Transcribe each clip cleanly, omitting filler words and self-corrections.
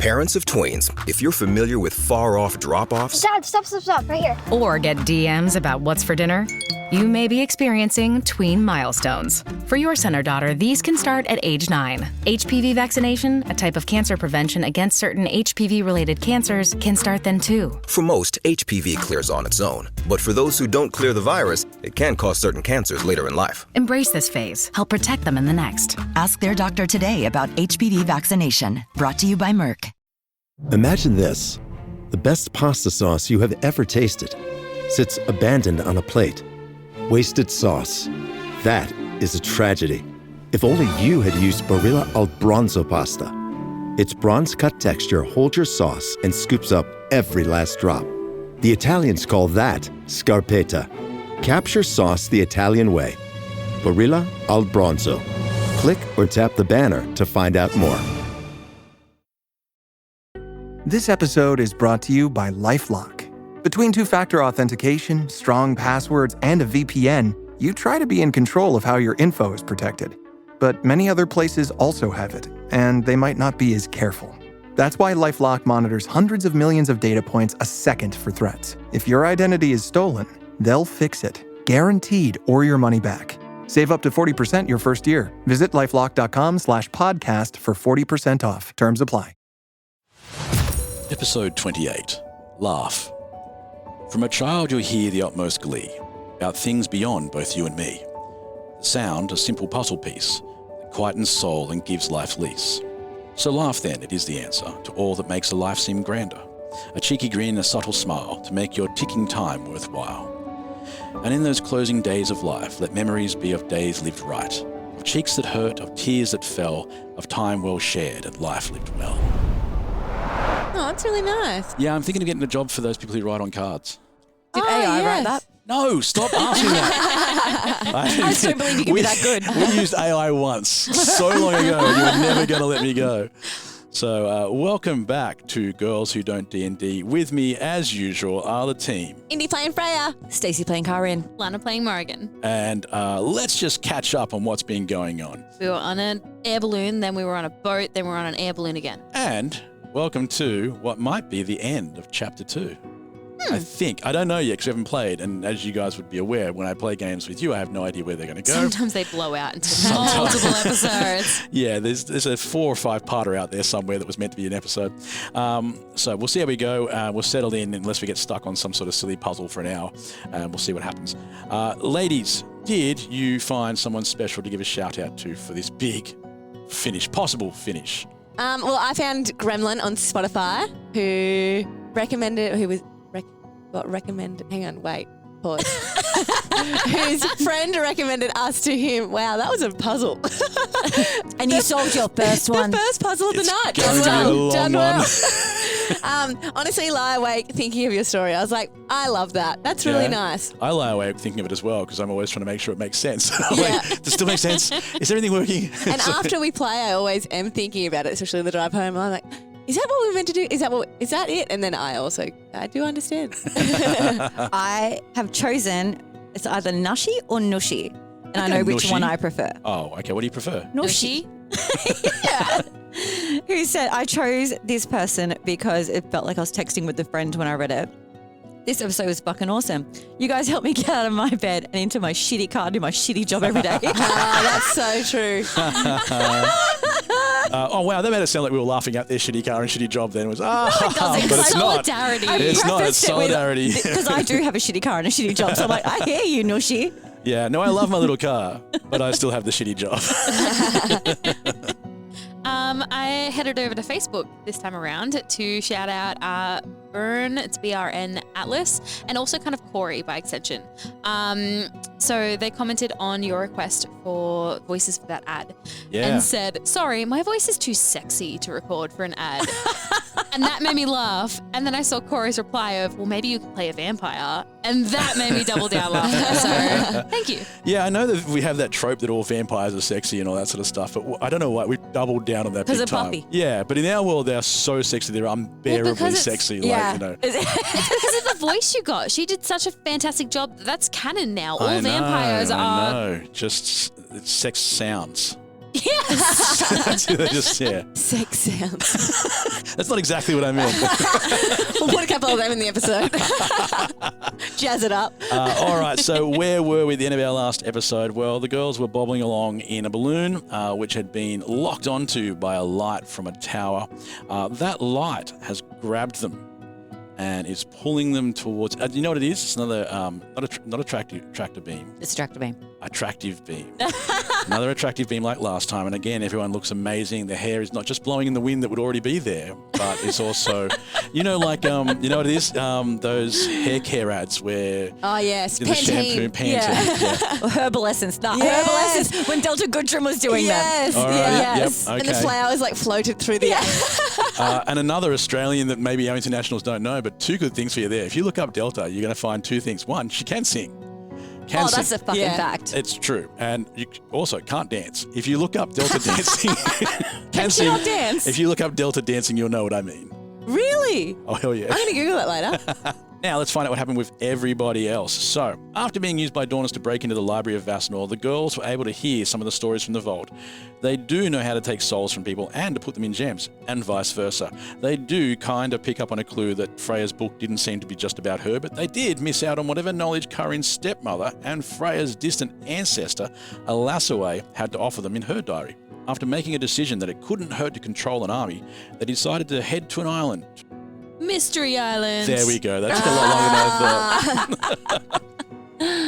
Parents of tweens, if you're familiar with far-off drop-offs... Dad, stop, right here. Or get DMs about what's for dinner, you may be experiencing tween milestones. For your son or daughter, these can start at age 9. HPV vaccination, a type of cancer prevention against certain HPV-related cancers, can start then too. For most, HPV clears on its own. But for those who don't clear the virus, it can cause certain cancers later in life. Embrace this phase. Help protect them in the next. Ask their doctor today about HPV vaccination. Brought to you by Merck. Imagine this. The best pasta sauce you have ever tasted sits abandoned on a plate. Wasted sauce. That is a tragedy. If only you had used Barilla al Bronzo pasta. Its bronze-cut texture holds your sauce and scoops up every last drop. The Italians call that scarpetta. Capture sauce the Italian way. Barilla al Bronzo. Click or tap the banner to find out more. This episode is brought to you by LifeLock. Between two-factor authentication, strong passwords, and a VPN, you try to be in control of how your info is protected. But many other places also have it, and they might not be as careful. That's why LifeLock monitors hundreds of millions of data points a second for threats. If your identity is stolen, they'll fix it, guaranteed, or your money back. Save up to 40% your first year. Visit lifelock.com/podcast for 40% off. Terms apply. Episode 28. Laugh. From a child you'll hear the utmost glee, about things beyond both you and me. The sound, a simple puzzle piece, that quietens soul and gives life lease. So laugh then, it is the answer to all that makes a life seem grander. A cheeky grin, a subtle smile, to make your ticking time worthwhile. And in those closing days of life, let memories be of days lived right, of cheeks that hurt, of tears that fell, of time well shared and life lived well. Oh, that's really nice. Yeah, I'm thinking of getting a job for those people who write on cards. Did AI write that? No, stop asking that. I just don't believe you can be that good. We used AI once, so long ago, you were never going to let me go. So welcome back to Girls Who Don't D&D. With me, as usual, are the team. Indy playing Freya. Stacey playing Kaa'Riin. Alana playing Morrigan. And let's just catch up on what's been going on. We were on an air balloon, then we were on a boat, then we were on an air balloon again. And welcome to what might be the end of Chapter 2. I think. I don't know yet because we haven't played. And as you guys would be aware, when I play games with you, I have no idea where they're going to go. Sometimes they blow out into multiple episodes. Yeah, there's a 4 or 5 parter out there somewhere that was meant to be an episode. So we'll see how we go. We'll settle in unless we get stuck on some sort of silly puzzle for an hour. We'll see what happens. Ladies, did you find someone special to give a shout out to for this big possible finish? Well, I found Gremlin on Spotify who recommended, hang on, wait, pause. Whose friend recommended us to him. Wow, that was a puzzle. And you solved your first one. The first puzzle of the night. Done well. Honestly, lie awake thinking of your story. I was like, I love that. That's really nice. I lie awake thinking of it as well because I'm always trying to make sure it makes sense. Yeah. Does it still make sense? Is everything working? And after we play, I always am thinking about it, especially on the drive home. I'm like, is that what we're meant to do? Is that it? And then I do understand. I have chosen, it's either Nushi or Nushi. And I know which one I prefer. Oh, okay. What do you prefer? Nushi? Yeah. Who said, I chose this person because it felt like I was texting with a friend when I read it. This episode was fucking awesome. You guys helped me get out of my bed and into my shitty car, do my shitty job every day. That's so true. Oh, wow. That made it sound like we were laughing at their shitty car and shitty job then. It was, No, it doesn't. but it's not. Solidarity. It's not. It's solidarity. Because I do have a shitty car and a shitty job. So I'm like, I hear you, Nushi. Yeah. No, I love my little car, but I still have the shitty job. I headed over to Facebook this time around to shout out Burn, it's BRN Atlas, and also kind of Cory by extension. So they commented on your request for voices for that ad and said, sorry, my voice is too sexy to record for an ad. And that made me laugh. And then I saw Cory's reply of, well, maybe you could play a vampire. And that made me double down laughter. So thank you. Yeah, I know that we have that trope that all vampires are sexy and all that sort of stuff, but I don't know why we've doubled down on that big time. Because of Buffy. Yeah, but in our world, they're so sexy. They're unbearably sexy. Yeah. It's because of the voice you got. She did such a fantastic job. That's canon now. All vampires are. I know. Just sex sounds. Yes. Yeah. Sex sounds. That's not exactly what I meant. We'll put a couple of them in the episode. Jazz it up. All right, so where were we at the end of our last episode? Well, the girls were bobbling along in a balloon, which had been locked onto by a light from a tower. That light has grabbed them and is pulling them towards. You know what it is? It's another not attractive tractor beam. It's a tractor beam. Attractive beam. Another attractive beam like last time. And again, everyone looks amazing. Their hair is not just blowing in the wind that would already be there, but it's also, you know what it is? Those hair care ads where. Oh, yes. The shampoo, Pantene. Yeah. Or Herbal Essence. No, Yes. Herbal Essence when Delta Goodrum was doing Yes. All right. Yes. Yep. And the Okay. flowers like floated through the air. And another Australian that maybe our internationals don't know, but two good things for you there. If you look up Delta, you're going to find two things. One, she can sing. Oh, that's a fucking fact. It's true. And you also can't dance. If you look up Delta dancing, Can she not dance? If you look up Delta dancing, you'll know what I mean. Really? Oh, hell yeah. I'm going to Google it later. Now let's find out what happened with everybody else. So, after being used by Dawners to break into the library of Vasnor, the girls were able to hear some of the stories from the vault. They do know how to take souls from people and to put them in gems, and vice versa. They do kind of pick up on a clue that Freya's book didn't seem to be just about her, but they did miss out on whatever knowledge Kaa'Riin's stepmother and Freya's distant ancestor, Alana, had to offer them in her diary. After making a decision that it couldn't hurt to control an army, they decided to head to an island. Mystery Island. There we go. That took a lot longer than I thought.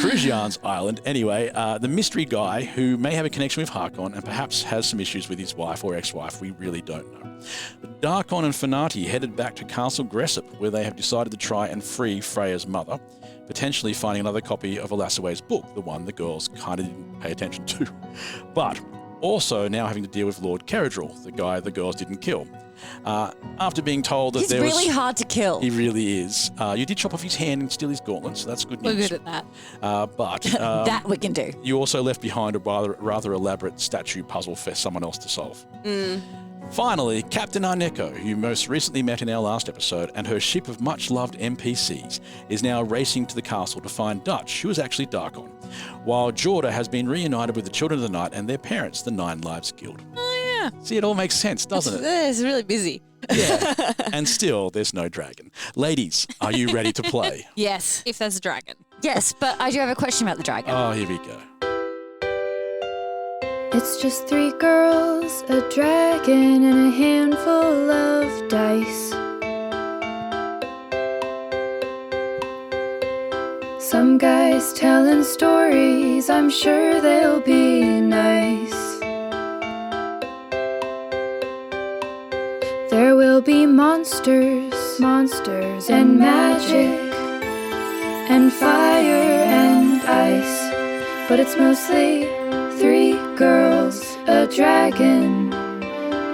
Cruzian's Island. Anyway, the mystery guy who may have a connection with Harkon and perhaps has some issues with his wife or ex-wife, we really don't know. But Darkon and Fanati headed back to Castle Gressop, where they have decided to try and free Freya's mother, potentially finding another copy of Alasawe's book, the one the girls kind of didn't pay attention to. But also now having to deal with Lord Caradril, the guy the girls didn't kill. After being told that He's there was... really hard to kill. He really is. You did chop off his hand and steal his gauntlet, so that's good We're news. good at that. But that we can do. you also left behind a rather elaborate statue puzzle for someone else to solve. Finally, Captain Arneko, who you most recently met in our last episode, and her ship of much-loved NPCs, is now racing to the castle to find Dutch, who is actually Darkon, while Jorda has been reunited with the Children of the Night and their parents, the Nine Lives Guild. Oh, yeah. See, it all makes sense, doesn't it? It's really busy. Yeah. And still, there's no dragon. Ladies, are you ready to play? Yes. If there's a dragon. Yes, but I do have a question about the dragon. Oh, here we go. It's just 3 girls, a dragon, and a handful of dice. Some guys telling stories, I'm sure they'll be nice. There will be monsters, and magic, and fire and ice. But it's mostly 3 girls, a dragon,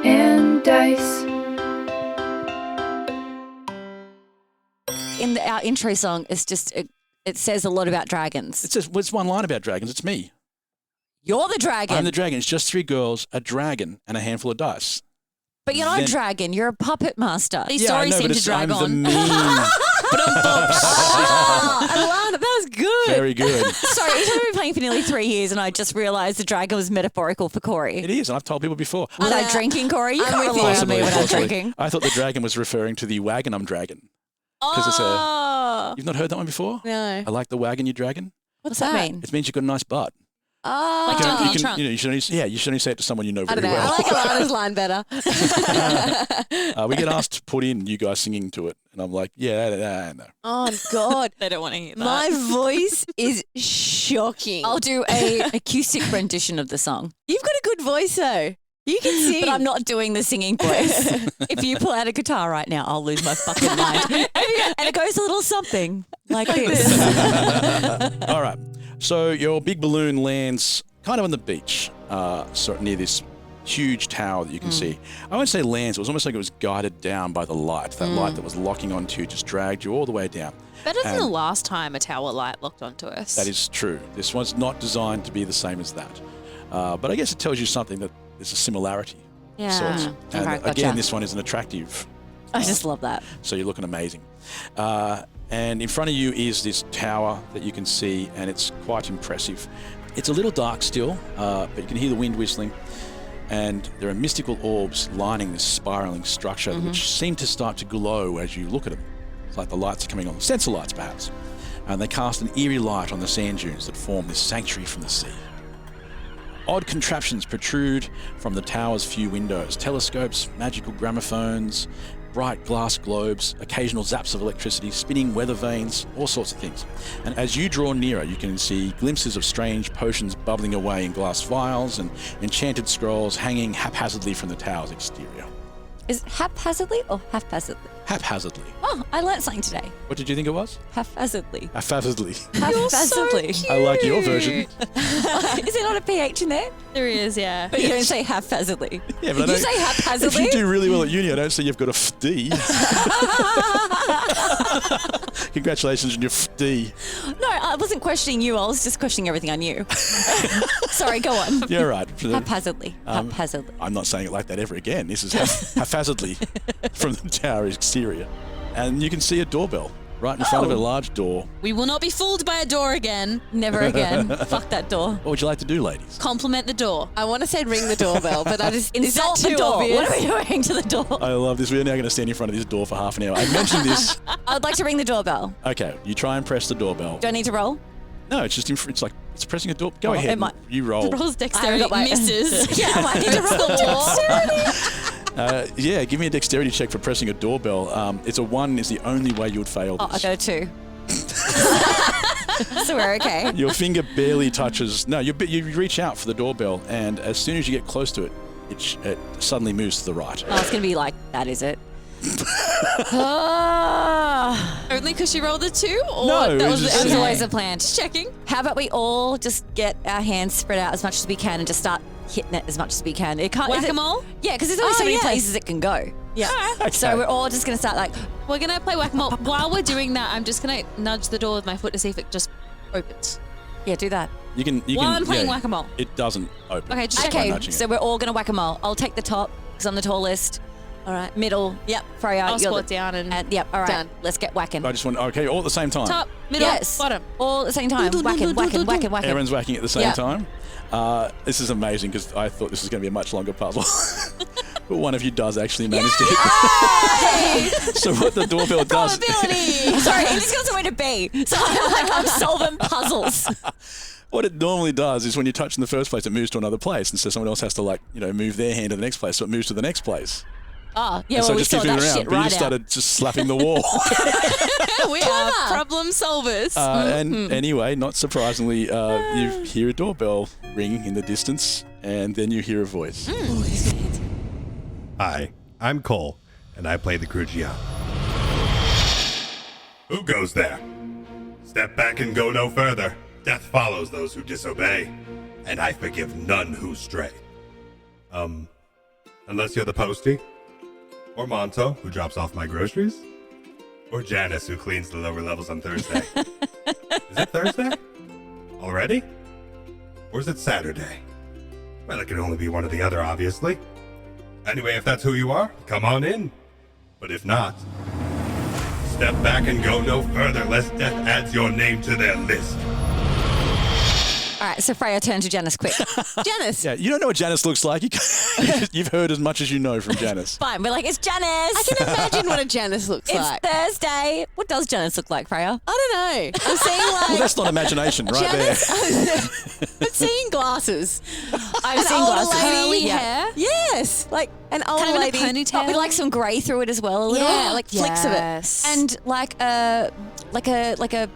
and dice. In our intro song, it's just it says a lot about dragons. It says, what's one line about dragons? It's me. You're the dragon. I'm the dragon. It's just 3 girls, a dragon, and a handful of dice. But you're not a dragon. You're a puppet master. These Yeah, I stories know, seem but to drag I'm on. the mean. Alana, that was good. Very good. Sorry, I've been playing for nearly 3 years and I just realised the dragon was metaphorical for Cory. It is, and I've told people before. Was I drinking, Cory? You I'm can't with you. rely on me when I'm Possibly. drinking. I thought the dragon was referring to the wagon I'm dragon. Because it's Oh. You've not heard that one before? No. I like the wagon you dragon. What's that mean? It means you've got a nice butt. Oh. Like Donkey Trunk. You should only say it to someone you know I very don't know. well. I like Alana's line better. We get asked to put in you guys singing to it, and I'm like, yeah, no. Oh, God. They don't want to hear that. My voice is shocking. I'll do an acoustic rendition of the song. You've got a good voice, though. You can sing. But I'm not doing the singing voice. If you pull out a guitar right now, I'll lose my fucking mind. And it goes a little something like this. All right. So your big balloon lands kind of on the beach, near this huge tower that you can see. I won't say lands. It was almost like it was guided down by the light. That light that was locking onto you just dragged you all the way down. Better than And the last time a tower light locked onto us. That is true. This one's not designed to be the same as that. But I guess it tells you something that there's a similarity. Yeah. Sorts. And Okay, gotcha. again, this one is an attractive. I just love that. So you're looking amazing. And in front of you is this tower that you can see, and it's quite impressive. It's a little dark still, but you can hear the wind whistling. and there are mystical orbs lining this spiraling structure which seem to start to glow as you look at them. It's like the lights are coming on, sensor lights perhaps. And they cast an eerie light on the sand dunes that form this sanctuary from the sea. Odd contraptions protrude from the tower's few windows. Telescopes, magical gramophones, bright glass globes, occasional zaps of electricity, spinning weather vanes, all sorts of things. And as you draw nearer, you can see glimpses of strange potions bubbling away in glass vials and enchanted scrolls hanging haphazardly from the tower's exterior. Is it haphazardly or haphazardly? Haphazardly. Oh, I learnt something today. What did you think it was? Haphazardly. Haphazardly. Haphazardly. I like your version. Is there not a PH in there? There is, yeah. But you don't say haphazardly. Yeah, but Did you say haphazardly? If you do really well at uni, I don't say you've got a FD. Congratulations on your FD. No, I wasn't questioning you. I was just questioning everything I knew. Sorry, go on. You're right. Haphazardly. Haphazardly. I'm not saying it like that ever again. This is haphazardly from the tower exterior. And you can see a doorbell right in front of a large door. We will not be fooled by a door again. Never again. Fuck that door. What would you like to do, ladies? Compliment the door. I want to say ring the doorbell, but I just Insult is that the too door. obvious? What are we doing to the door? I love this. We're now going to stand in front of this door for half an hour. I mentioned this. I'd like to ring the doorbell. Okay, you try and press the doorbell. Do I need to roll? No, it's just it's like it's pressing a door. Go ahead. You roll. Rolls dexterity misses. Yeah, I might need to roll dexterity. Yeah, give me a dexterity check for pressing a doorbell. It's a 1 is the only way you would fail this. Oh, I got a 2. So we're okay. Your finger barely touches. No, you reach out for the doorbell, and as soon as you get close to it, it suddenly moves to the right. Oh, it's going to be like, that is it. Only because you rolled a 2? Or No, that it was was It just- was okay. always a plan. Just checking. How about we all just get our hands spread out as much as we can and just start hitting it as much as we can? It can't. Whack-a-mole? Yeah, because there's only so many yes. places it can go. Yeah. Okay. So we're all just going to start like, We're going to play whack-a-mole. While we're doing that, I'm just going to nudge the door with my foot to see if it just opens. yeah, do that. You can. While I'm playing whack-a-mole. It doesn't open. Okay, just By Okay, nudging so it. we're all going to whack-a-mole. I'll take the top because I'm the tallest. All right. Middle. Yep. Freya. I'll you're squat the- down and yep. All right. Done. Let's get whacking. I just want. Okay, all at the same time. top, middle, Yes. bottom. All at the same time. Whacking, whacking, whacking, whacking. Everyone's whacking at the same Yeah. time. This is amazing because I thought this was going to be a much longer puzzle. But one of you does actually manage to hit it. So what the doorbell does... Sorry, it just got somewhere to be. So I'm solving puzzles. What it normally does is when you touch in the first place, it moves to another place. And so someone else has to move their hand to the next place. So it moves to the next place. Oh, yeah, And so well, it we just saw keeps moving that around. shit But you right just out. started just slapping the wall. We are problem solvers. And anyway, not surprisingly, you hear a doorbell ring in the distance. And then you hear a voice. Hi, I'm Cole, and I play the Crucian. Who goes there? Step back and go no further. Death follows those who disobey, and I forgive none who stray. Unless you're the postie, or Monto, who drops off my groceries, or Janice, who cleans the lower levels on Thursday. Is it Thursday? Already? Or is it Saturday? Well, it can only be one or the other, obviously. Anyway, if that's who you are, come on in. But if not, step back and go no further, lest death adds your name to their list. All right, so Freya, turn to Janice quick. Janice. Yeah, you don't know what Janice looks like. You've heard as much as you know from Janice. Fine, we're like, it's Janice. I can imagine what a Janice looks It's like. Thursday. What does Janice look like, Freya? I don't know. I'm seeing Well, that's not imagination right Janice. I'm seeing glasses. I've An seen older glasses. lady. Curly Yeah. hair. Yes, like an old Kind of in a lady. ponytail. With like some grey through it as well, a little. Yeah, like flicks of it. Yes. And like a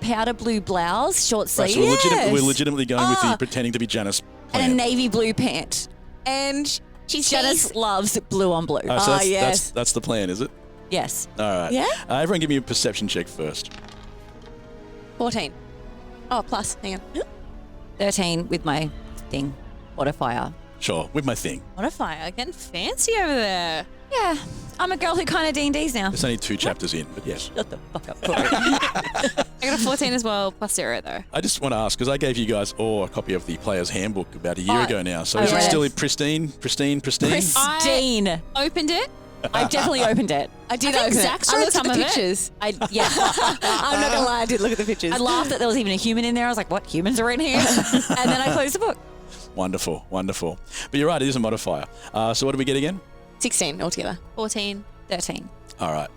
powder blue blouse, short Right, sleeve, so we're legitimately going with the pretending to be Janice plan. and a navy blue pant. And she's Janice loves blue on blue. Oh, so yes. that's the plan, is it? Yes. All right. Yeah? Everyone give me a perception check first. 14. Oh, plus. Hang on. 13 with my thing. Modifier. Sure, with my thing. Modifier, getting fancy over there. Yeah. I'm a girl who kind of D&Ds now. There's only 2 chapters in, but yes. Shut the fuck up, Cory. I got a 14 as well, plus 0 though. I just want to ask, because I gave you guys all a copy of the Player's Handbook about a year ago now, so I is it read still it. pristine? Pristine. Opened it. I definitely opened it. I did I think open it. Zach's I read looked at some the of it. pictures. Yeah. I'm not gonna lie, I did look at the pictures. I laughed that there was even a human in there. I was like, what? Humans are in here? And then I closed the book. Wonderful. But you're right, it is a modifier. So what do we get again? 16 altogether. 14. 13. All right.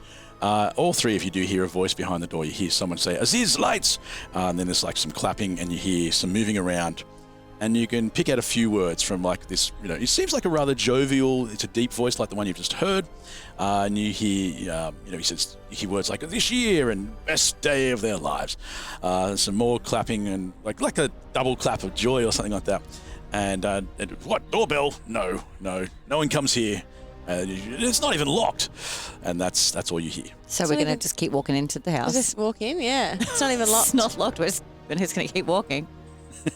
All three of you do hear a voice behind the door. You hear someone say, Aziz, lights! And then there's like some clapping and you hear some moving around. And you can pick out a few words from like this, it seems like a rather jovial, it's a deep voice like the one you've just heard. And you hear, he says, you hear words like this year and best day of their lives. Some more clapping and like a double clap of joy or something like that. And what, doorbell? No one comes here. It's not even locked. And that's all you hear. So we're going to just keep walking into the house. Just walk in, yeah. It's not even locked. It's not locked. We're just going to keep walking.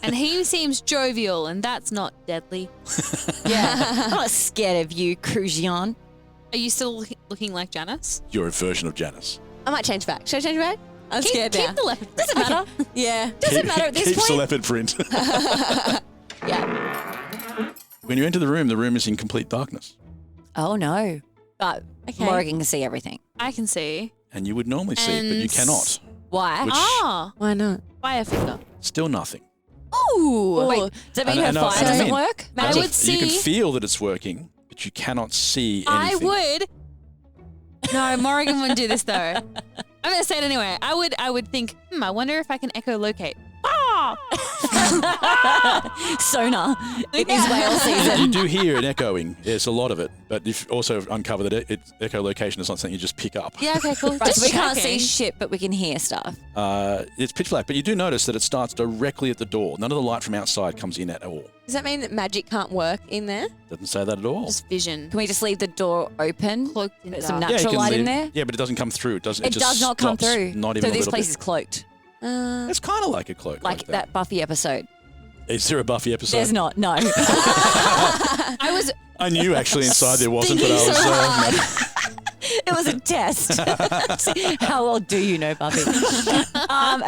And he seems jovial, and that's not deadly. Yeah. I'm not scared of you, Crujian. Are you still looking like Janice? You're a version of Janice. I might change back. Should I change back? I'm scared now. Keep the leopard print. Doesn't matter. Yeah. Doesn't matter at this Keeps the point. leopard print. Yeah. When you enter the room is in complete darkness. Oh, no. But Okay. Morrigan can see everything. I can see. And you would normally see it, but you cannot. Why? Which- Why not? Fire finger. Still nothing. Ooh. Wait, does that mean her And fire I doesn't mean- work? I would You can see. feel that it's working, but you cannot see I anything. would. No, Morrigan wouldn't do this though. I'm gonna say it anyway. I would think. I wonder if I can echolocate. Ah! Sonar. It is whale You season. do hear it echoing. There's a lot of it, but you've also uncovered that echolocation is not something you just pick up. Yeah. Okay. Cool. Right, so we Just can't see checking. shit, but we can hear stuff. It's pitch black, but you do notice that it starts directly at the door. None of the light from outside comes in at all. Does that mean that magic can't work in there? Doesn't say that at all. Just vision. Can we just leave the door open? Cloaked in Put some dark. you natural can light in leave- there? Yeah, but it doesn't come through. It doesn't. It just does not come stops. through. Not even so a this little place bit. is cloaked. It's kind of like a cloak. Like that Buffy episode. Is there a Buffy episode? There's not, no. I was. I knew actually inside there wasn't, but I Thinking was. so It was a test. How well do you know Buffy?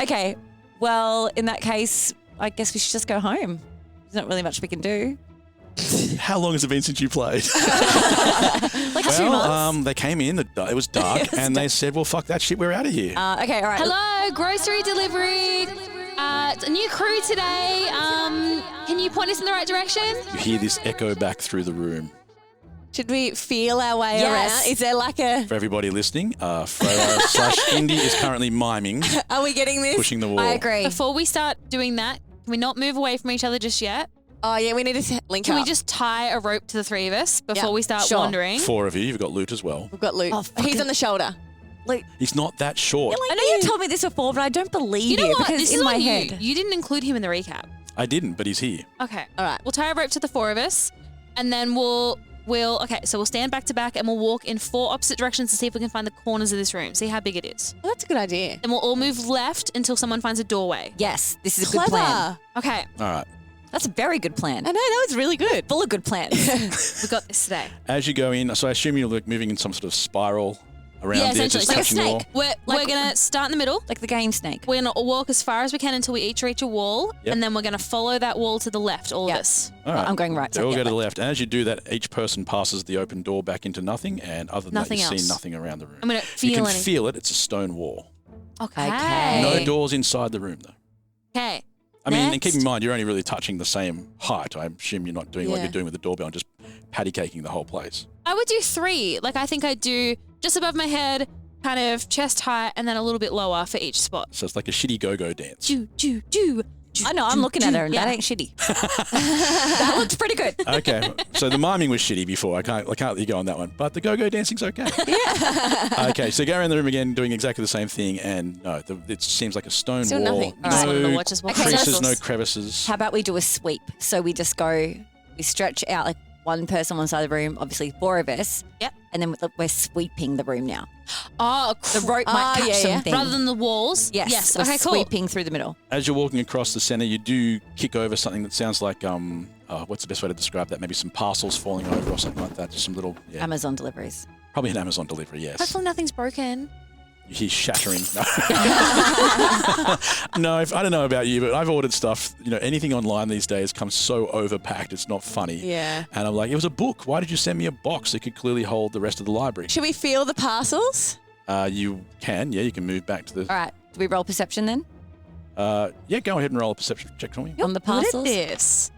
Okay, well, in that case, I guess we should just go home. There's not really much we can do. How long has it been since you played? Like 2 months. They came in. It was dark, and they said, "Well, fuck that shit. We're out of here." Okay, all right. Hello, grocery delivery. It's a new crew today. Can you point us in the right direction? You hear this echo back through the room. Should we feel our way Yes. around? Is there like a... For everybody listening, Freya / Indy is currently miming, Are we getting this? pushing the wall. I agree. Before we start doing that, can we not move away from each other just yet? Oh, yeah, we need to link Can up. we just tie a rope to the three of us before Yeah, we start sure. wandering? 4 of you. You've got loot as well. We've got Luke. Oh, fuck He's it. on the shoulder. Like, He's not that short. I know you told me this before, but I don't believe You know what? because This in is my on head. you. You didn't include him in the recap. I didn't, but he's here. Okay. All right. We'll tie a rope to the 4 of us, and then we'll stand back to back and we'll walk in 4 opposite directions to see if we can find the corners of this room. See how big it is. Well, that's a good idea. Then we'll all move left until someone finds a doorway. Yes, this is a Clever. good plan. Okay. All right. That's a very good plan. I know, that was really good. Full of good plans. We got this today. As you go in, so I assume you're like moving in some sort of spiral around Yeah, the essentially. edges, Like a touching the wall. snake. We're going to start in the middle. Like the game snake. We're going to walk as far as we can until we each reach a wall, Yep. and then we're going to follow that wall to the left, all Yep. of us. All right. I'm going right. They so all yeah, go to the right. left. And as you do that, each person passes the open door back into nothing, and other than Nothing that, you else. see nothing around the room. I'm going to You feel can anything. feel it. It's a stone wall. Okay. Okay. No doors inside the room, though. Okay. I mean, and keep in Next. mind, you're only really touching the same height. I assume you're not doing what Yeah. you're doing with the doorbell and just patty caking the whole place. I would do 3. Like, I think I'd do just above my head, kind of chest height, and then a little bit lower for each spot. So it's like a shitty go-go dance. Choo, choo, choo. I know, I'm looking at her and that ain't shitty. That looks pretty good. Okay, so the miming was shitty before. I can't let you go on that one. But the go-go dancing's okay. Yeah. Okay, so go around the room again, doing exactly the same thing, and no, it seems like a stone Still wall. nothing. I just wanted to No watch us walk. Okay, so creases, that's- no crevices. How about we do a sweep? So we just go, we stretch out like one person on one side of the room, obviously 4 of us. Yep. And then we're sweeping the room now. Oh, The rope might catch something. Rather than the walls? Yes. Yes. We're Okay, cool. sweeping through the middle. As you're walking across the center, you do kick over something that sounds like what's the best way to describe that? Maybe some parcels falling over or something like that. Just some little, Amazon deliveries. probably an Amazon delivery. Yes. Hopefully nothing's broken. You hear shattering. No, I don't know about you, but I've ordered stuff. You know, anything online these days comes so overpacked. It's not funny. Yeah. And I'm like, it was a book. Why did you send me a box that could clearly hold the rest of the library? Should we feel the parcels? You can. Yeah, you can move back to the. All right. Do we roll perception then? Yeah, go ahead and roll a perception check for me. On the What is parcels? this?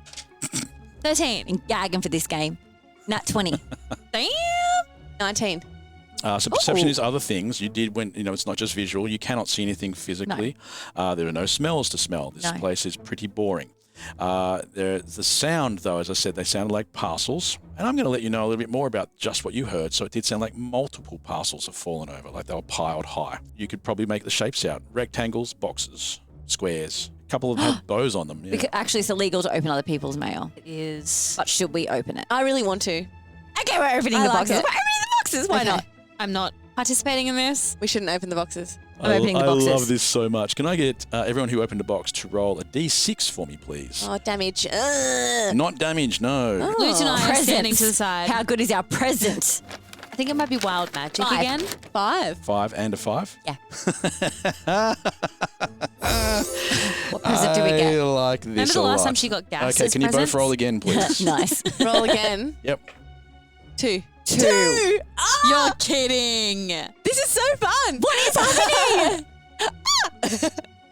13. Been gagging for this game. Nat 20. Damn. 19. So perception is other things. You did when, it's not just visual. You cannot see anything physically. There are no smells to smell. This place is pretty boring. The sound, though, as I said, they sounded like parcels. And I'm going to let you know a little bit more about just what you heard. So it did sound like multiple parcels have fallen over, like they were piled high. You could probably make the shapes out. Rectangles, boxes, squares. A couple of them had bows on them. Yeah. Because actually, it's illegal to open other people's mail. It is. But should we open it? I really want to. Okay, we're opening the boxes. We're opening the boxes. Why not? I'm not participating in this. We shouldn't open the boxes. I'm opening the boxes. I love this so much. Can I get everyone who opened a box to roll a D6 for me, please? Oh, damage. Not damage, no. Luke and I are standing to the side. How good is our present? I think it might be wild magic 5. again. 5. 5 and a 5? Yeah. What present do we get? I like this Remember the a last lot. time she got gas Okay, as can you both presents? roll again, please? Nice. Roll again. Yep. 2. 2. You're kidding. This is so fun. What is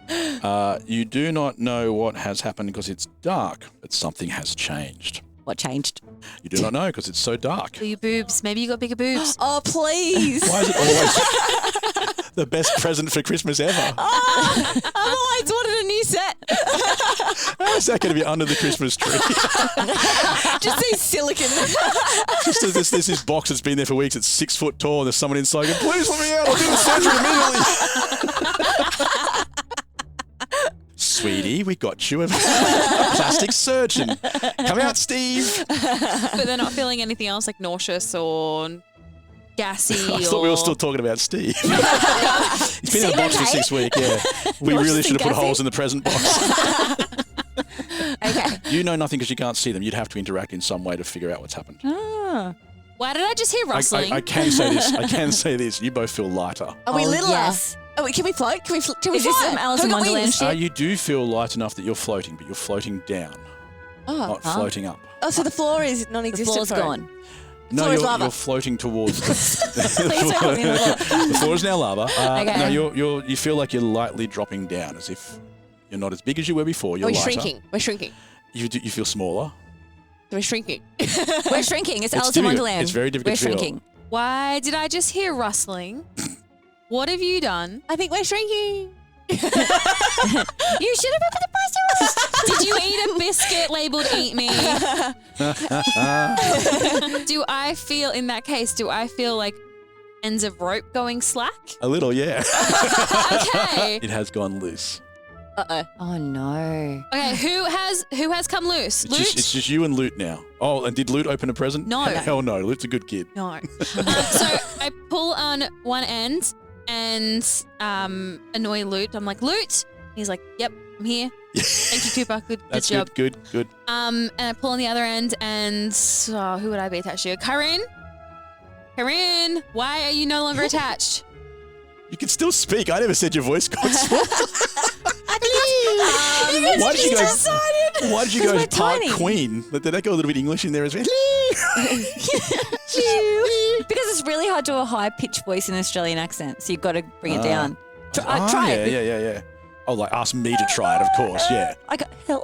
happening? You do not know what has happened because it's dark, but something has changed. What changed? You do not know because it's so dark. For your boobs. Maybe you got bigger boobs. Oh, please. Why is it always the best present for Christmas ever? I've always wanted a new set. How is that going to be under the Christmas tree? Just these silicon. Just as this box that's been there for weeks, it's 6 foot tall, and there's someone inside going, please let me out, I'll do the surgery immediately. Sweetie, we got you a plastic surgeon. Come out, Steve. But they're not feeling anything else like nauseous or gassy. I thought we were still talking about Steve. He's been in the box for 6 weeks, yeah. We really should have put holes in the present box. Okay. You know nothing because you can't see them. You'd have to interact in some way to figure out what's happened. Ah. Why did I just hear rustling? I can say this. I can say this. You both feel lighter. Are we littler? Yes. Oh, wait, can we float? Can we fly? Is this some Alice in Wonderland shit? You do feel light enough that you're floating, but you're floating down, not floating up. Oh, so the floor is The non-existent. floor's for it. gone. No, floor is you're lava. floating towards Please don't put me in the floor. the floor is now lava. Okay. No, you feel like you're lightly dropping down, as if you're not as big as you were before. You're We're lighter. shrinking. We're shrinking. You feel smaller. We're shrinking. We're shrinking. It's Alice in difficult. Wonderland. It's very difficult We're to feel. shrinking. Why did I just hear rustling? What have you done? I think we're shrinking. You should have opened the present. Did you eat a biscuit labeled "Eat Me"? Do I feel, in that case, like ends of rope going slack? A little, yeah. Okay. It has gone loose. Uh-oh. Oh no. Okay, who has come loose? Loot? It's just you and Loot now. Oh, and did Loot open a present? No. Hell no. Loot's a good kid. No. So I pull on one end and annoy Loot. I'm like, Loot. He's like, yep, I'm here. Thank you, Cooper. Good That's job. good. And I pull on the other end and who would I be attached to? Kaa'Riin? Kaa'Riin, why are you no longer attached? You can still speak. I never said your voice got small. Why did you go we're part tiny. Queen? Did that go a little bit English in there as well? Because it's really hard to do a high-pitched voice in an Australian accent, so you've got to bring it down. Try it. Yeah. Oh, like ask me to try it, of course, yeah. I go, hello.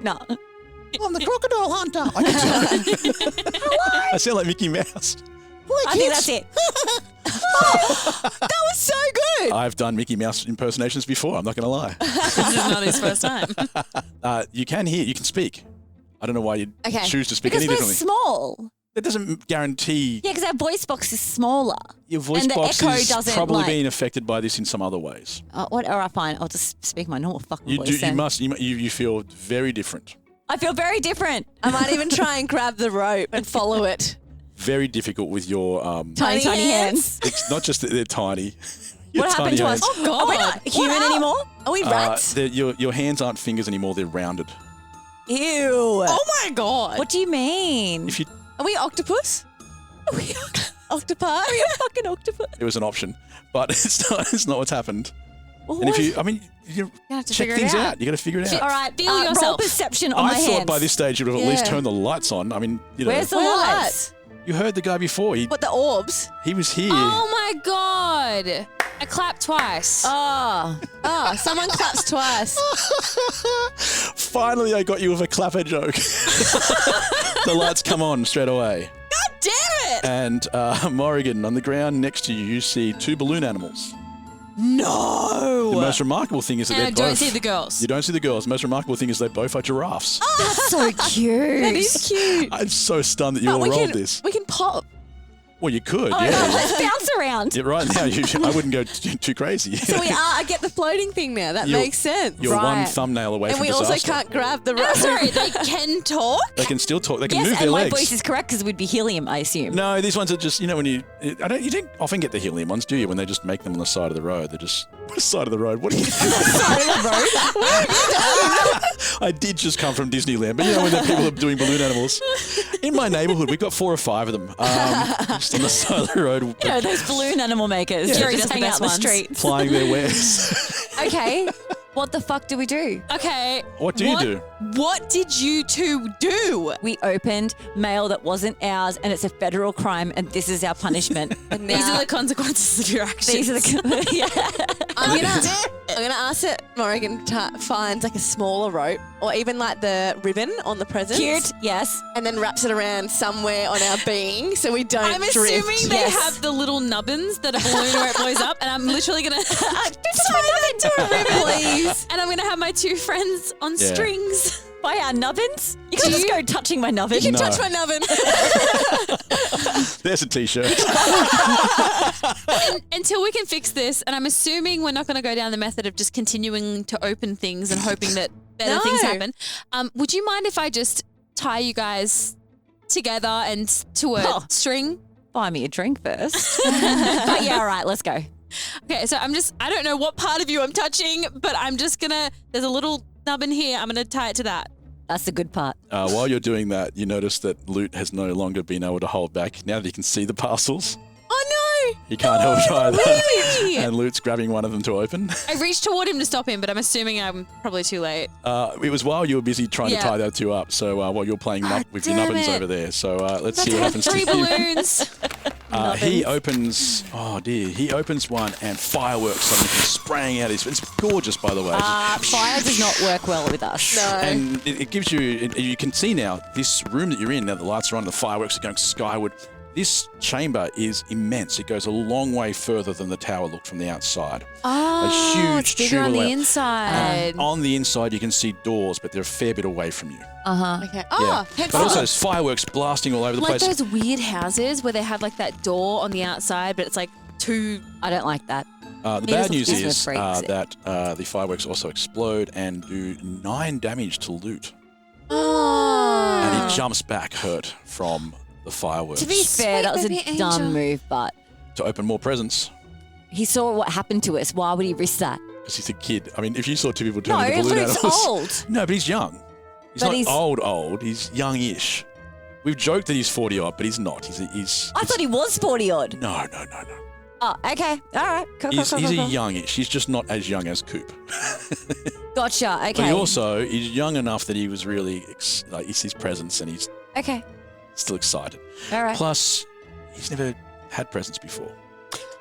No. I'm the crocodile hunter. I can do it. I sound like Mickey Mouse. I think that's it. That was so good. I've done Mickey Mouse impersonations before. I'm not going to lie. This is not his first time. You can speak. I don't know why you Okay. choose to speak Because any we're differently. small. That doesn't guarantee Yeah, because our voice box is smaller. your voice and the box echo is doesn't, probably like- being affected by this in some other ways. All right, fine. I'll just speak my normal fucking You voice do. You then. must. You feel very different. I feel very different. I might even try and grab the rope and follow it. Very difficult with your Tiny hands. It's not just that they're tiny. Your What happened tiny to hands. us? Oh, God. Are we not human anymore? Are we rats? Your hands aren't fingers anymore. They're rounded. Ew. Oh my god. What do you mean? If you, Are we octopus? Are we octopi? Are you a fucking octopus? it was an option, but it's not what's happened. Well, And if what? you have to check figure it things out. You got to figure it out. All right, Feel roll yourself. perception on my I thought hands. by this stage you would have at least Yeah. turned the lights on. I mean, Where's the Where are lights? you heard the guy before. What, the orbs? He was here. Oh my God. I clapped twice. Oh, someone claps twice. Finally, I got you with a clapper joke. The lights come on straight away. God damn it! And Morrigan, on the ground next to you, you see 2 balloon animals. No! The most remarkable thing is that And they're I don't both... see the girls. You don't see the girls. The most remarkable thing is they both are giraffes. that's so cute. That is cute. I'm so stunned that you But all we rolled can, this. We can pop. Well, you could, Oh, yeah. no, let's bounce around. Yeah, right now, I wouldn't go too crazy. So I get the floating thing now. That makes sense. You're one Right. thumbnail away And from we disaster. also can't grab the Oh, rope. sorry, they can talk? They can still talk. They can Yes, move and their my legs. voice is correct because we'd be helium, I assume. No, these ones are just, when you don't often get the helium ones, do you? When they just make them on the side of the road. They're just, side of the road? What are you Side of the road. I did just come from Disneyland, but when the people are doing balloon animals. In my neighbourhood, we've got 4 or 5 of them, just on the side of the road. You know, those balloon animal makers. Yeah. Jerry Just just the hang out best in the ones. streets. Flying their wares. Okay, what the fuck do we do? Okay. What do you do? What did you 2 do? We opened mail that wasn't ours, and it's a federal crime, and this is our punishment. And These now- are the consequences of your actions. These are the yeah. I'm gonna ask that Morrigan finds like a smaller rope or even like the ribbon on the presents. Cute, yes. And then wraps it around somewhere on our being so we don't I'm drift. assuming they Yes. have the little nubbins that a balloon where it blows up, and I'm literally gonna Please. and I'm gonna have my 2 friends on Yeah. strings. By our nubbins? You can't just go touching my nubbin. You can No. touch my nubbin. There's a T-shirt. Until we can fix this, and I'm assuming we're not going to go down the method of just continuing to open things and hoping that better No. things happen. Would you mind if I just tie you guys together and to a string? Buy me a drink first. But yeah, all right, let's go. Okay, so I don't know what part of you I'm touching, but I'm just gonna, there's a little nubbin here. I'm going to tie it to that. That's the good part. While you're doing that, you notice that Loot has no longer been able to hold back. Now that he can see the parcels, Oh he can't hold either. Really? And Loot's grabbing one of them to open. I reached toward him to stop him, but I'm assuming I'm probably too late. It was while you were busy trying to Yeah. tie those 2 up. So while you're playing with your damn nubbins it. over there. So let's see I what have happens 3 to you. balloons. He opens. Oh dear! He opens one, and fireworks suddenly come spraying out. It's gorgeous, by the way. Fire does not work well with us. No. And it gives you. You can see now this room that you're in. Now the lights are on, the fireworks are going skyward. This chamber is immense. It goes a long way further than the tower looked from the outside. Oh, a huge it's bigger on tube the away. inside. On the inside, you can see doors, but they're a fair bit away from you. Okay. Oh, But also, there's fireworks blasting all over the Like place. those weird houses where they have like that door on the outside, but it's like 2. I don't like that. The Me bad as a news business is freak. that the fireworks also explode and do 9 damage to Loot. Oh. And he jumps back hurt from the fireworks. To be fair, that was baby a dumb angel. move, but To open more presents. he saw what happened to us. Why would he risk that? Because he's a kid. I mean, if you saw 2 people turn No, into balloon Luke's animals. old. No, but he's young. He's But not he's- old. He's young-ish. We've joked that he's 40-odd, but he's not. He's I thought he was 40 odd. No. Oh, okay. All right. Cool, He's cool. a youngish. He's just not as young as Coop. Gotcha. Okay. But he also is young enough that he was really it's his presents and he's Okay. still excited. All right. Plus, he's never had presents before.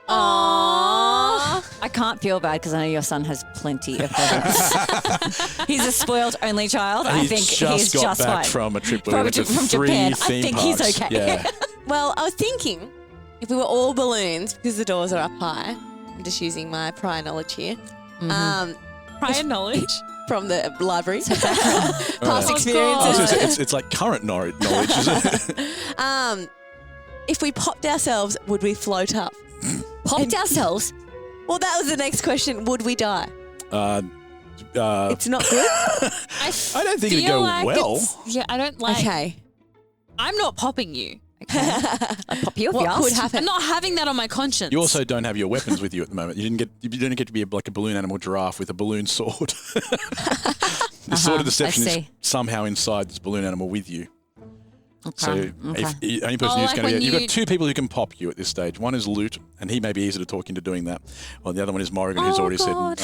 Aww. I can't feel bad because I know your son has plenty of presents. He's a spoiled only child. I think he's got just back fine. from a trip where we went to from 3 Japan. theme I think parks. he's okay. Yeah. Well, I was thinking if we were all balloons because the doors are up high. I'm just using my prior knowledge here. Prior knowledge. From the library. Past Right. experiences. I was gonna say, it's like current knowledge, isn't it? If we popped ourselves, would we float up? Popped ourselves? Well, that was the next question. Would we die? It's not good? I don't think it'd feel go like well. Yeah, I don't like. Okay. I'm not popping you. I'd pop you if What you asked. could happen? I'm not having that on my conscience. You also don't have your weapons with you at the moment. You don't get to be like a balloon animal giraffe with a balloon sword. The sword of deception is see. somehow inside this balloon animal with you. So if the only person who's going to you've got two people who can pop you at this stage. One is Loot, and he may be easier to talk into doing that. Well, the other one is Morrigan, who's already said no.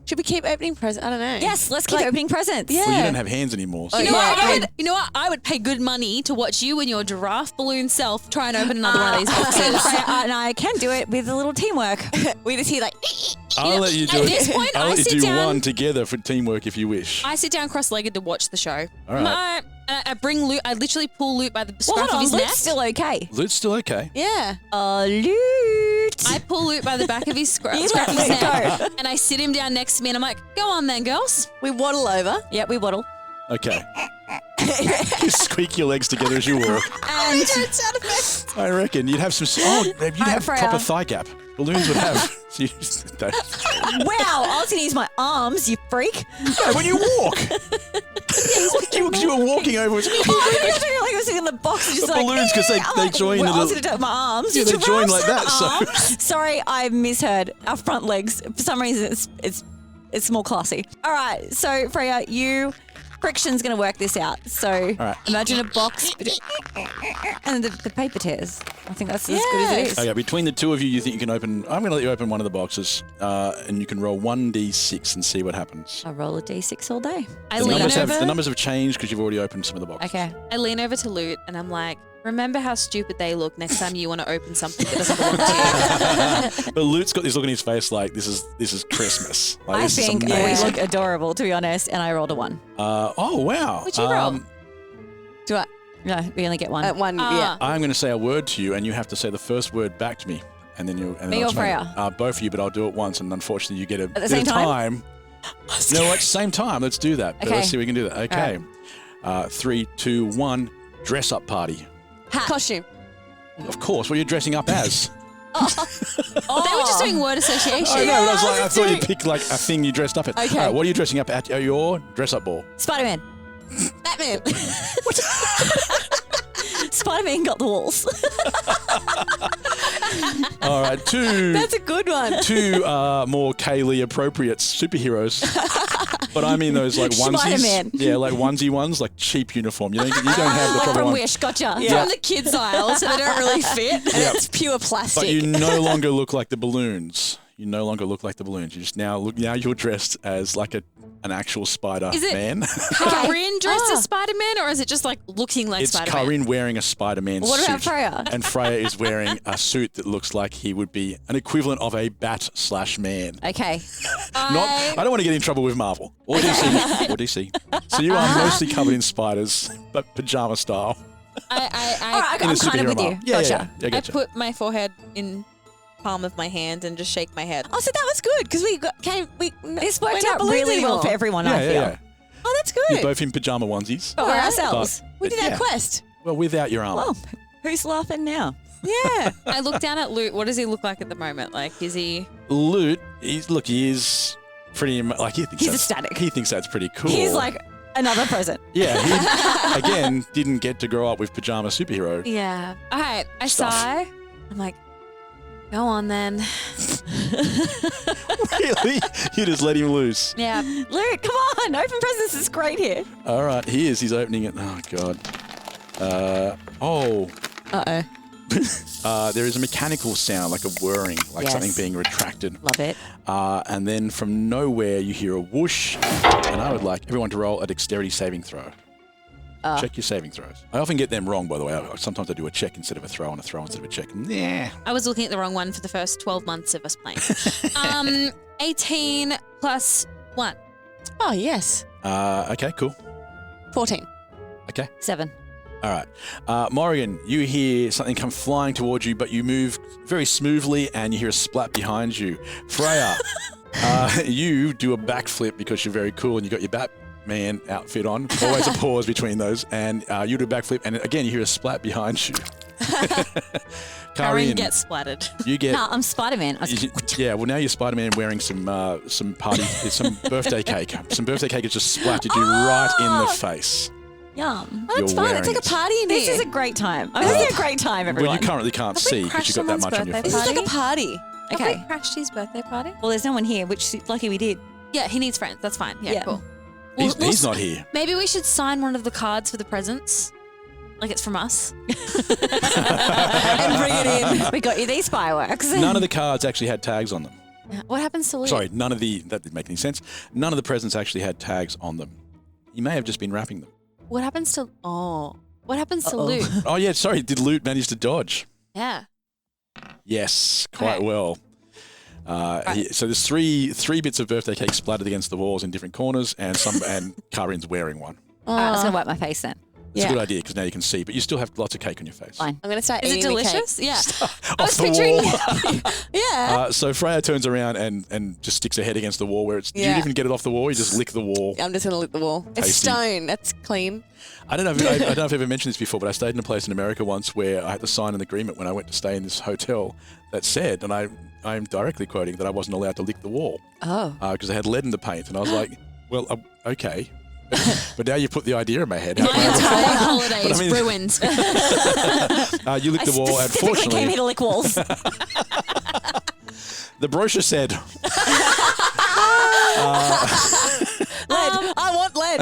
Should we keep opening presents? I don't know. Yes, let's keep opening presents. Yeah. Well, you don't have hands anymore. So. You know what? I would pay good money to watch you and your giraffe balloon self try and open another one of these boxes. And I can do it with a little teamwork. We just hear like. I'll let you do at it. this point, I'll I let you sit do down- one together for teamwork if you wish. I sit down cross-legged to watch the show. All right. I bring Loot. I literally pull Loot by the scruff of his Luke's neck. still okay. Loot's still okay. Yeah. Loot. I pull Loot by the back of his scruff of his neck, and I sit him down next to me, and I'm like, "Go on then, girls." We waddle over. Yeah, we waddle. Okay. You squeak your legs together as you walk. And I reckon you'd have some. You'd have Freya. proper thigh gap. Balloons would have. wow, I was going to use my arms, you freak. No, when you walk. you were walking over. I was doing like I was in the box, just The like balloons, 'cause they like, join well, into I was the- going to do it with my arms. Yeah, they join like that, so- Arms. Sorry, I misheard. Our front legs. For some reason, it's more classy. All right, so Freya, friction's going to work this out. So imagine a box, and the paper tears. I think that's as good as it is. Okay, between the two of you, you think you can open. I'm going to let you open one of the boxes, and you can roll 1d6 and see what happens. I roll a d6 all day. The numbers have changed because you've already opened some of the boxes. Okay. I lean over to Loot, and I'm like, "Remember how stupid they look next time you want to open something that doesn't belong to you." But Lute's got this look in his face like this is Christmas. Like, I this is think we amazing. look adorable, to be honest, and I rolled a 1. Oh wow! What'd you roll? Do I? No, we only get 1. One. Yeah. I'm going to say a word to you, and you have to say the first word back to me, and then you. And Me then or I'll explain Freya? it. Both of you, but I'll do it once, and unfortunately, you get a the bit same of time? No, at the same time. Let's do that. But Okay. let's see if we can do that. Okay. 3, 2, 1. Dress up party. Costume. Of course. What are you dressing up as? They were just doing word association. I know. But I thought you'd pick like a thing you dressed up as. Okay. All right, what are you dressing up at your dress-up ball? Spider-Man. Batman. Spider-Man got the walls. All right, two. That's a good one. Two more Kaylee appropriate superheroes. But I mean those like onesies. Spider-Man. Yeah, like onesie ones, like cheap uniform. You don't have the proper From one. Wish, gotcha. From the kids' aisle, so they don't really fit. And it's pure plastic. But you no longer look like the balloons. You no longer look like the balloons. You just now you're dressed as like an actual Spider Is it Man. Kaa'Riin dressed as Spider-Man, or is it just like looking like It's Spider-Man? Kaa'Riin wearing a Spider-Man suit. What about Freya? And Freya is wearing a suit that looks like he would be an equivalent of a bat/man. Okay. I don't want to get in trouble with Marvel or DC. Or DC. So you are mostly covered in spiders, but pajama style. All right, In a I'm kind of superhero with you. mark. Yeah, Gotcha. yeah, I gotcha. put my forehead in palm of my hand and just shake my head. Oh, so that was good because This worked out really well for everyone, I feel. Oh, that's good. You're both in pajama onesies. But we're ourselves. We did our quest. Well, without your armor. Well, who's laughing now? Yeah. I look down at Loot. What does he look like at the moment? Like, is he? Loot, he is pretty like he thinks He's that's- ecstatic. He thinks that's pretty cool. He's like another present. Yeah, he again didn't get to grow up with pajama superhero. Yeah. All right. I Stuff. sigh. I'm like, go on then. Really? You just let him loose. Yeah. Luke, come on. Open presents is great here. All right, he's opening it. Oh god. There is a mechanical sound, like a whirring, like Yes. something being retracted. Love it. And then from nowhere you hear a whoosh, and I would like everyone to roll a dexterity saving throw. Check your saving throws. I often get them wrong, by the way. Sometimes I do a check instead of a throw and a throw instead of a check. Yeah. I was looking at the wrong one for the first 12 months of us playing. 18 plus 1. Oh, yes. Okay, cool. 14. Okay. 7. All right. Morrigan, you hear something come flying towards you, but you move very smoothly and you hear a splat behind you. Freya, you do a backflip because you're very cool and you got your Batman outfit on. Always a pause between those. And you do a backflip and again you hear a splat behind you. Kaa'Riin gets splattered. You get... No, I'm Spider-Man. Yeah, well now you're Spider-Man wearing some birthday cake. Some birthday cake has just splattered you right in the face. Yum. Oh, that's You're fun. It's wearing like a it. party in This here. is a great time. I'm having a great time, everyone. Well, you currently can't see because you've got that much on your birthday face. This is like a party. Have Okay. we crashed his birthday party? Well, there's no one here, which lucky we did. Yeah, he needs friends. That's fine. Yeah, Yeah. cool. He's not here. Maybe we should sign one of the cards for the presents. like it's from us. And bring it in. We got you these fireworks. None of the cards actually had tags on them. What happens to loot? Sorry, that didn't make any sense. None of the presents actually had tags on them. You may have just been wrapping them. What happens to loot? Oh, yeah, sorry. Did loot manage to dodge? Yeah. Yes, quite well. So there's three bits of birthday cake splattered against the walls in different corners, and Kaa'Riin's wearing one. I was going to wipe my face then. It's a good idea because now you can see, but you still have lots of cake on your face. Fine. I'm going to start Is it eating delicious? the cake. Yeah. I was picturing. Yeah. So Freya turns around and just sticks her head against the wall where it's... Do you even get it off the wall? You just lick the wall. I'm just going to lick the wall. It's Tasty. stone. That's clean. I don't know if I've ever mentioned this before, but I stayed in a place in America once where I had to sign an agreement when I went to stay in this hotel that said, and I'm directly quoting, that I wasn't allowed to lick the wall. Oh. Because I had lead in the paint. And I was like, well, okay. But now you put the idea in my head. My entire holiday is ruined. You lick the wall. Unfortunately, came here to lick walls. The brochure said... Lead. I want lead.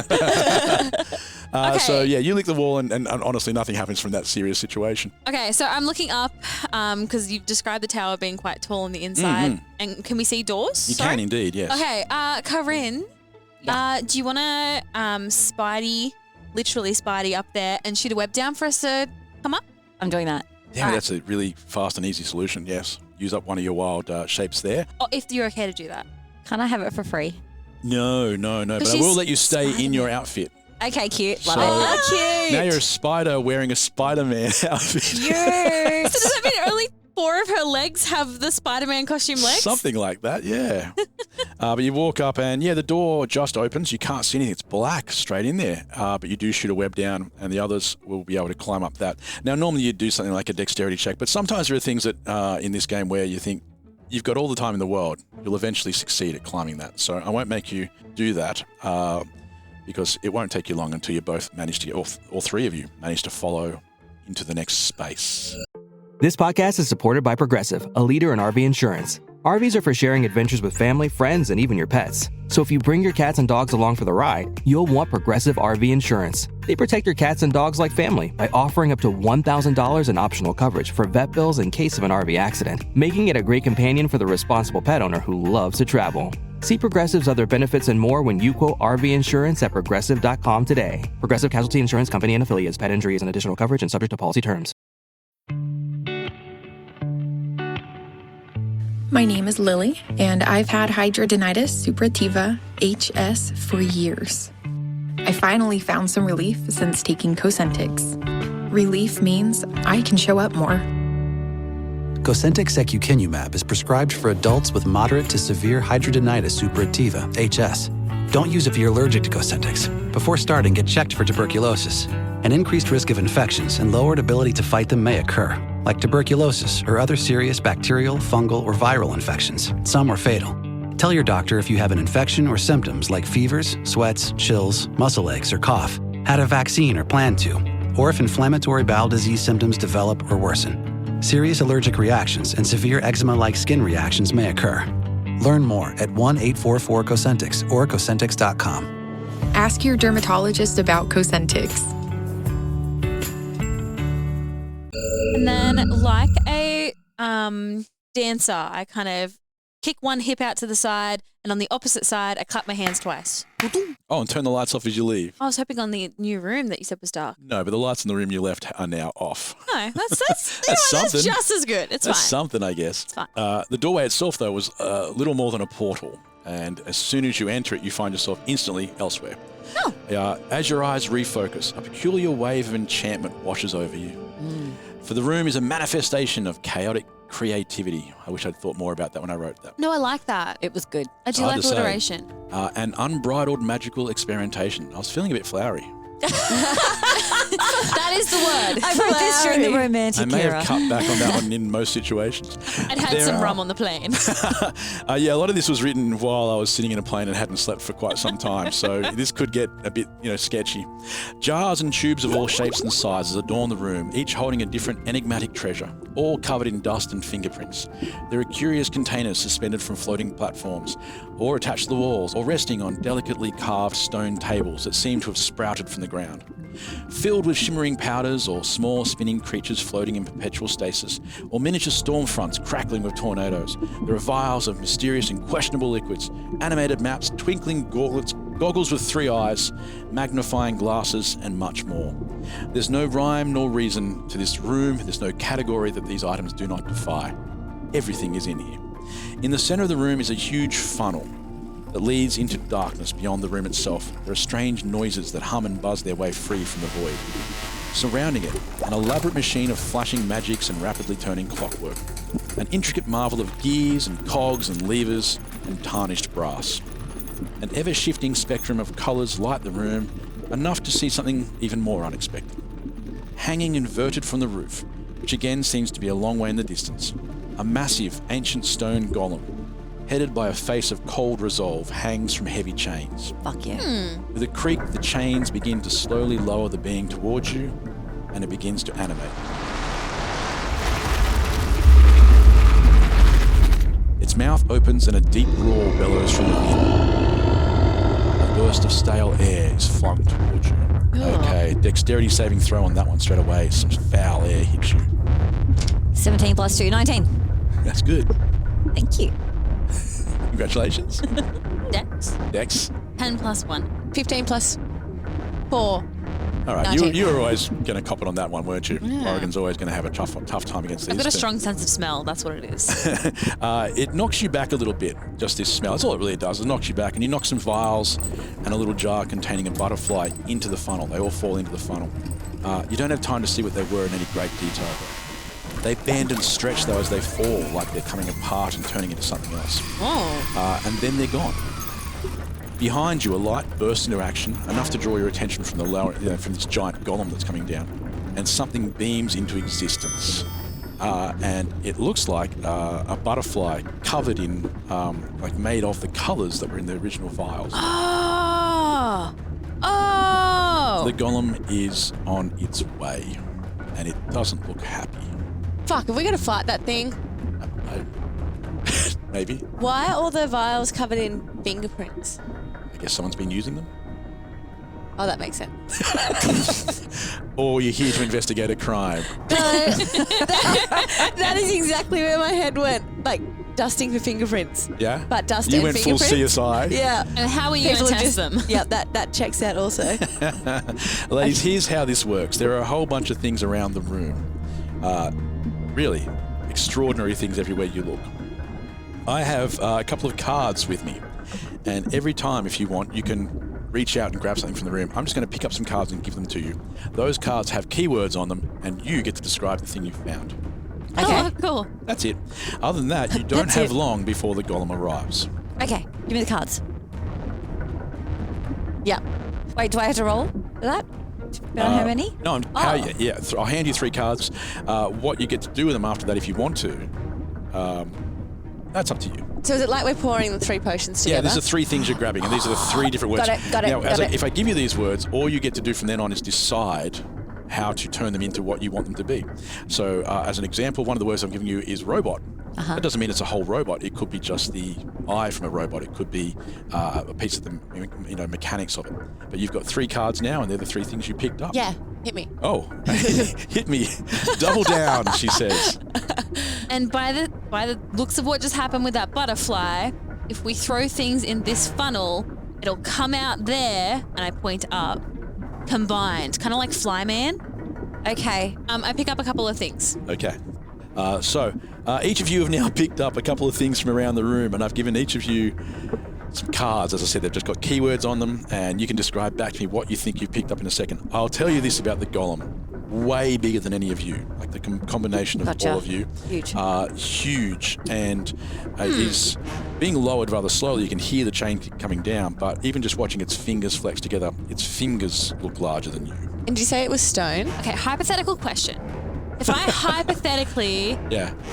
Okay. So, yeah, you lick the wall and honestly nothing happens from that serious situation. Okay, so I'm looking up because you've described the tower being quite tall on the inside. And can we see doors? You can indeed, yes. Okay, Kaa'Riin, do you want to literally Spidey up there and shoot a web down for us to come up? I'm doing that. Yeah, that's a really fast and easy solution, yes. Use up one of your wild shapes there. Oh, if you're okay to do that. Can I have it for free? No. But I will let you stay in your outfit. Okay, cute. Love So- it. Cute. Now you're a spider wearing a Spider-Man outfit. Yes. So does that mean only 4 of her legs have the Spider-Man costume legs? Something like that, yeah. But you walk up and, the door just opens. You can't see anything. It's black straight in there. But you do shoot a web down and the others will be able to climb up that. Now, normally you'd do something like a dexterity check, but sometimes there are things that in this game where you think you've got all the time in the world. You'll eventually succeed at climbing that. So I won't make you do that because it won't take you long until you both manage to get, all 3 of you manage to follow into the next space. This podcast is supported by Progressive, a leader in RV insurance. RVs are for sharing adventures with family, friends, and even your pets. So if you bring your cats and dogs along for the ride, you'll want Progressive RV insurance. They protect your cats and dogs like family by offering up to $1,000 in optional coverage for vet bills in case of an RV accident, making it a great companion for the responsible pet owner who loves to travel. See Progressive's other benefits and more when you quote RV insurance at Progressive.com today. Progressive Casualty Insurance Company and Affiliates. Pet injuries and additional coverage and subject to policy terms. My name is Lily, and I've had hidradenitis suppurativa, HS, for years. I finally found some relief since taking Cosentyx. Relief means I can show up more. Cosentyx secukinumab is prescribed for adults with moderate to severe hidradenitis suppurativa, HS. Don't use if you're allergic to Cosentyx. Before starting, get checked for tuberculosis. An increased risk of infections and lowered ability to fight them may occur, like tuberculosis or other serious bacterial, fungal, or viral infections. Some are fatal. Tell your doctor if you have an infection or symptoms like fevers, sweats, chills, muscle aches, or cough, had a vaccine or plan to, or if inflammatory bowel disease symptoms develop or worsen. Serious allergic reactions and severe eczema-like skin reactions may occur. Learn more at 1-844-COSENTYX or Cosentyx.com. Ask your dermatologist about Cosentyx. And then, like a dancer, I kind of kick one hip out to the side, and on the opposite side, I clap my hands twice. Oh, and turn the lights off as you leave. I was hoping on the new room that you said was dark. No, but the lights in the room you left are now off. No, that's something. That's just as good. It's That's fine. something, I guess. It's fine. The doorway itself, though, was little more than a portal. And as soon as you enter it, you find yourself instantly elsewhere. Oh. As your eyes refocus, a peculiar wave of enchantment washes over you. For the room is a manifestation of chaotic creativity. I wish I'd thought more about that when I wrote that. No, I like that. It was good. I do Hard like to say. alliteration. An unbridled magical experimentation. I was feeling a bit flowery. That is the word. I wrote this during the I romantic may era. have cut back on that one in most situations. I'd had some rum on the plane. A lot of this was written while I was sitting in a plane and hadn't slept for quite some time, so this could get a bit, sketchy. Jars and tubes of all shapes and sizes adorn the room, each holding a different enigmatic treasure, all covered in dust and fingerprints. There are curious containers suspended from floating platforms, or attached to the walls, or resting on delicately carved stone tables that seem to have sprouted from the ground. filled with shimmering powders or small spinning creatures floating in perpetual stasis, or miniature storm fronts crackling with tornadoes. There are vials of mysterious and questionable liquids, animated maps, twinkling goggles with 3 eyes, magnifying glasses, and much more. There's no rhyme nor reason to this room. There's no category that these items do not defy. Everything is in here. In the center of the room is a huge funnel that leads into darkness beyond the room itself. There are strange noises that hum and buzz their way free from the void. Surrounding it, an elaborate machine of flashing magics and rapidly turning clockwork. An intricate marvel of gears and cogs and levers and tarnished brass. An ever-shifting spectrum of colours light the room, enough to see something even more unexpected. Hanging inverted from the roof, which again seems to be a long way in the distance, a massive ancient stone golem, headed by a face of cold resolve, hangs from heavy chains. Fuck yeah. With a creak, the chains begin to slowly lower the being towards you, and it begins to animate. Its mouth opens and a deep roar bellows from within. A burst of stale air is flung towards you. Okay, dexterity saving throw on that one straight away. Some foul air hits you. 17 plus 2, 19. That's good. Thank you. Congratulations. Dex. 10 plus 1. 15 plus 4. All right, you were always going to cop it on that one, weren't you? Yeah. Morrigan's always going to have a tough time against these. I've got a strong sense of smell. That's what it is. It knocks you back a little bit, just this smell. That's all it really does. It knocks you back, and you knock some vials and a little jar containing a butterfly into the funnel. They all fall into the funnel. You don't have time to see what they were in any great detail, though. They bend and stretch, though, as they fall, like they're coming apart and turning into something else. Oh. And then they're gone. Behind you, a light bursts into action, enough to draw your attention from the lower, from this giant golem that's coming down, and something beams into existence. And it looks like a butterfly covered in, like made of the colours that were in the original vials. Oh! Oh! The golem is on its way, and it doesn't look happy. Fuck, are we going to fight that thing? Maybe. Why are all the vials covered in fingerprints? I guess someone's been using them. Oh, that makes sense. Or you're here to investigate a crime. No, that is exactly where my head went. Like, dusting for fingerprints. Yeah? But dust You and went full fingerprints. CSI. Yeah. And how are you going to test them? Yeah, that checks out also. Ladies, here's how this works. There are a whole bunch of things around the room. Really extraordinary things everywhere you look. I have a couple of cards with me, and every time, if you want, you can reach out and grab something from the room. I'm just going to pick up some cards and give them to you. Those cards have keywords on them, and you get to describe the thing you found. Okay. Oh, cool. That's it. Other than that, you don't have long before the golem arrives. Okay, give me the cards. Yeah. Wait, do I have to roll for that? Do I have any? No, I'll hand you 3 cards. What you get to do with them after that, if you want to, that's up to you. So is it like we're pouring the 3 potions together? Yeah, these are 3 things you're grabbing, and these are the 3 different words. Got it. Now, if I give you these words, all you get to do from then on is decide how to turn them into what you want them to be. So, as an example, one of the words I'm giving you is robot. That doesn't mean it's a whole robot. It could be just the eye from a robot. It could be a piece of the mechanics of it. But you've got 3 cards now, and they're the 3 things you picked up. Yeah, hit me. Oh, hit me. Double down, she says. And by the looks of what just happened with that butterfly, if we throw things in this funnel, it'll come out there, and I point up, combined, kind of like Flyman. Okay. I pick up a couple of things. Okay. So each of you have now picked up a couple of things from around the room, and I've given each of you some cards. As I said, they've just got keywords on them, and you can describe back to me what you think you've picked up in a second. I'll tell you this about the golem. Way bigger than any of you. Like the combination of all of you. Huge. Huge. And is being lowered rather slowly. You can hear the chain coming down, but even just watching its fingers flex together, its fingers look larger than you. And did you say it was stone? Okay, hypothetical question. If I hypothetically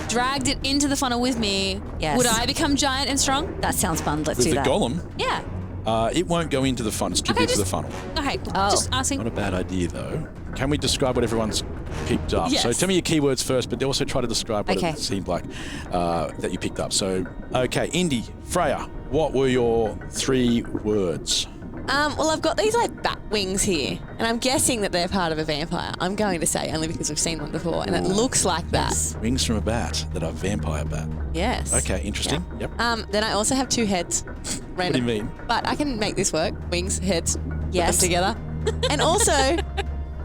dragged it into the funnel with me, would I become giant and strong? That sounds fun. Let's With do the that. golem? Yeah. It won't go into the funnel. It's too big for the funnel. Okay, just asking. Not a bad idea, though. Can we describe what everyone's picked up? Yes. So tell me your keywords first, but also try to describe what Okay. it seemed like that you picked up. So, okay, Indy, Freya, what were your 3 words? Well, I've got these like bat wings here, and I'm guessing that they're part of a vampire. I'm going to say only because we've seen one before, and it looks like that. Wings from a bat that are vampire bat. Yes. Okay, interesting. Yeah. Yep. Then I also have 2 heads. What do you mean? But I can make this work. Wings, heads, Yes. put them together. And also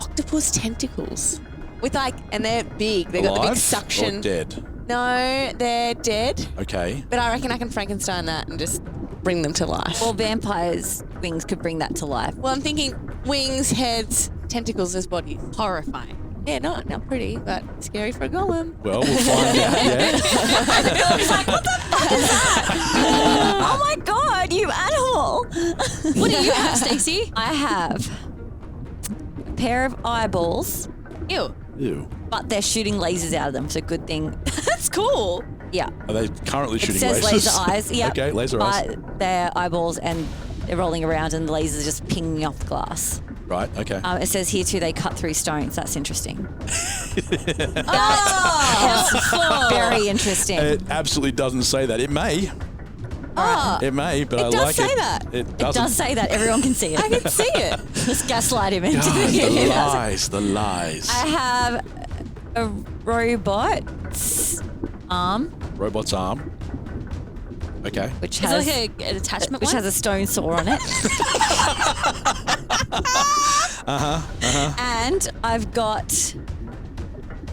octopus tentacles. With and they're big. They've got the big Alive suction. or dead? No, they're dead. Okay. But I reckon I can Frankenstein that and just bring them to life. Well, vampires' wings could bring that to life. Well, I'm thinking wings, heads, tentacles as bodies. Horrifying. Yeah, not pretty, but scary for a golem. Well, we'll find out. Yeah. Oh my God, you animal! What do you have, Stacey? I have a pair of eyeballs. Ew. Ew. But they're shooting lasers out of them, so good thing. That's cool. Yeah. Are they currently shooting It says lasers? laser eyes. Yeah. Okay, laser eyes. But they're eyeballs and they're rolling around and the lasers just pinging off the glass. Right. Okay. It says here too they cut through stones. That's interesting. Helpful. Very interesting. It absolutely doesn't say that. It may. It may, but I It does like say it. that. It doesn't. does say that. Everyone can see it. I can see it. Just gaslight him into God, thinking the it does. lies, the lies. I have a robot's arm, Robot's arm. Okay. which Is has it like an attachment which one? has a stone saw on it. And I've got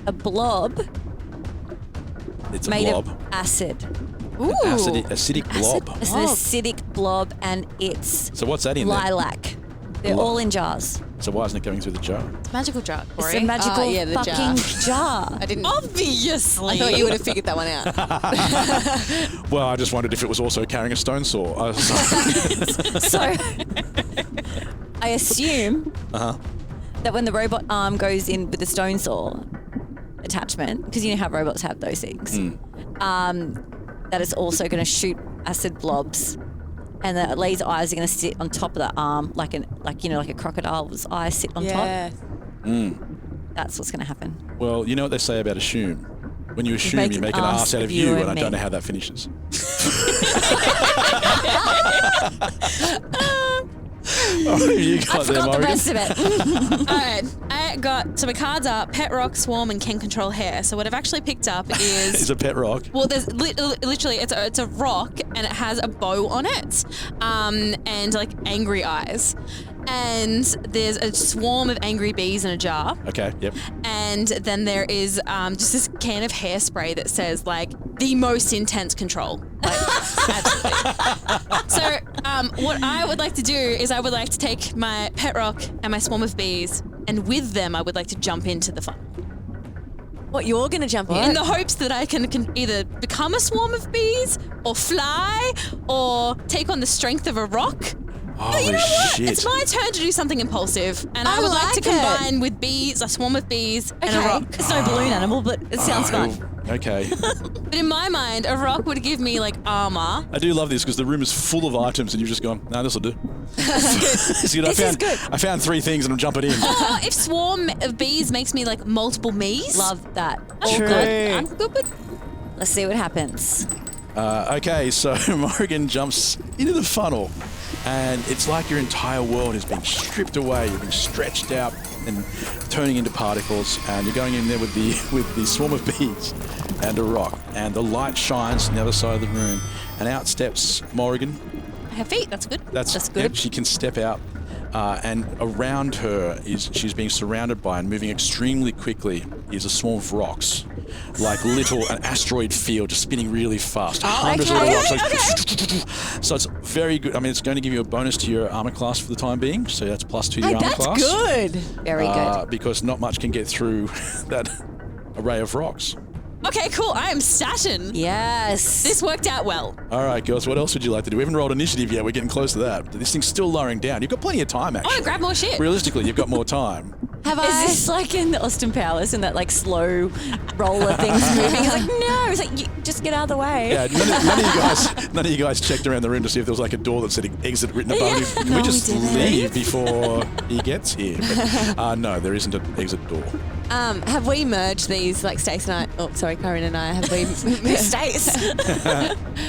a blob It's a made blob. of acid. Ooh. Acidic blob. It's an acidic blob, and it's So what's that in there? lilac. They're all in jars. So why isn't it going through the jar? It's a magical jar, It's Cory. a magical yeah, the fucking jar. jar. I didn't. Obviously. I thought you would have figured that one out. Well, I just wondered if it was also carrying a stone saw. I was like, So I assume that when the robot arm goes in with the stone saw attachment, because you know how robots have those things, that it's also going to shoot acid blobs, and the laser eyes are going to sit on top of the arm, like a crocodile's eyes sit on top. That's what's going to happen. well, you know what they say about assume. When you assume, make you make an an ass ass out of of you you, and and I me. don't know how that finishes. What have you got I there, forgot the Morrigan? rest of it. All right. I got, so my cards are Pet Rock, Swarm, and Can Control Hair. So what I've actually picked up is... It's a pet rock. Well, there's literally it's a rock and it has a bow on it, and like angry eyes, and there's a swarm of angry bees in a jar, Okay, yep. and then there is just this can of hairspray that says like the most intense control. Like, absolutely. So what I would like to do is I would like to take my pet rock and my swarm of bees, and with them I would like to jump into the fun. What, you're going to jump in? In the hopes that I can either become a swarm of bees, or fly, or take on the strength of a rock. Holy You know what? shit. It's my turn to do something impulsive, and I would like to combine with bees, a swarm of bees, and a rock. It's no balloon animal, but it sounds fun. Okay. But in my mind, a rock would give me like armor. I do love this because the room is full of items and you've just gone, no, this will do. It's good. This is good. I found 3 things and I'm jumping in. Or if swarm of bees makes me like multiple me's. Love that. I'm True. good. I'm good with. Let's see what happens. Okay, so Morrigan jumps into the funnel and it's like your entire world is being stripped away. You're being stretched out and turning into particles, and you're going in there with the swarm of bees and a rock, and the light shines on the other side of the room, and out steps Morrigan. I have feet. That's good. That's good. Yep, she can step out, and around her she's being surrounded by and moving extremely quickly is a swarm of rocks, like an asteroid field, just spinning really fast. Hundreds of rocks. So it's very good. I mean, it's going to give you a bonus to your armor class for the time being. So that's +2 to your armor class. That's good. Very good. Because not much can get through that array of rocks. Okay, cool. I am Saturn. Yes. This worked out well. All right, girls, what else would you like to do? We haven't rolled initiative yet. We're getting close to that. This thing's still lowering down. You've got plenty of time, I actually. want to grab more shit. Realistically, you've got more time. Is this like in the Austin Powers and that like slow roller thing's moving? It's like, no. It's like, you just get out of the way. Yeah, none of you guys checked around the room to see if there was like a door that said exit written above you. Can we just leave before he gets here? But, no, there isn't an exit door. Have we merged these, like Stacey and I? Oh, sorry, Kaa'Riin and I. Have we?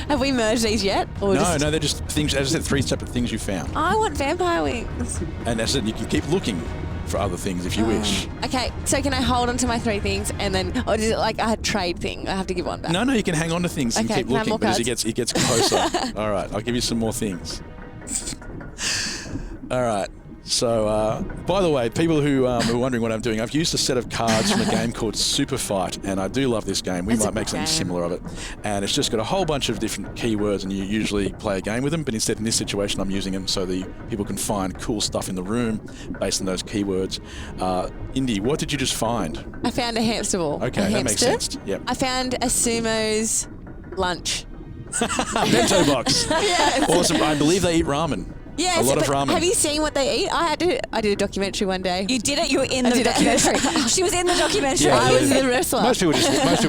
Have we merged these yet? Or No, they're just things. As I said, 3 separate things you found. I want vampire wings. And as I said, you can keep looking for other things if you wish. Okay, so can I hold on to my 3 things and then, or is it like a trade thing? I have to give one back. No, you can hang on to things and Okay, keep can I have looking. more But as cards? he gets closer, all right, I'll give you some more things. All right. So, by the way, people who are wondering what I'm doing, I've used a set of cards from a game called Super Fight, and I do love this game. We might make something similar of it. And it's just got a whole bunch of different keywords, and you usually play a game with them, but instead in this situation, I'm using them so the people can find cool stuff in the room based on those keywords. Indy, what did you just find? I found a hamster ball. Okay, that makes sense. Yep. I found a sumo's lunch. Bento box. Yes. Awesome. I believe they eat ramen. Yes, a lot of but ramen. have you seen what they eat? I did a documentary one day. You did it? You were in the documentary. She was in the documentary. Yeah, I was the wrestler. Most people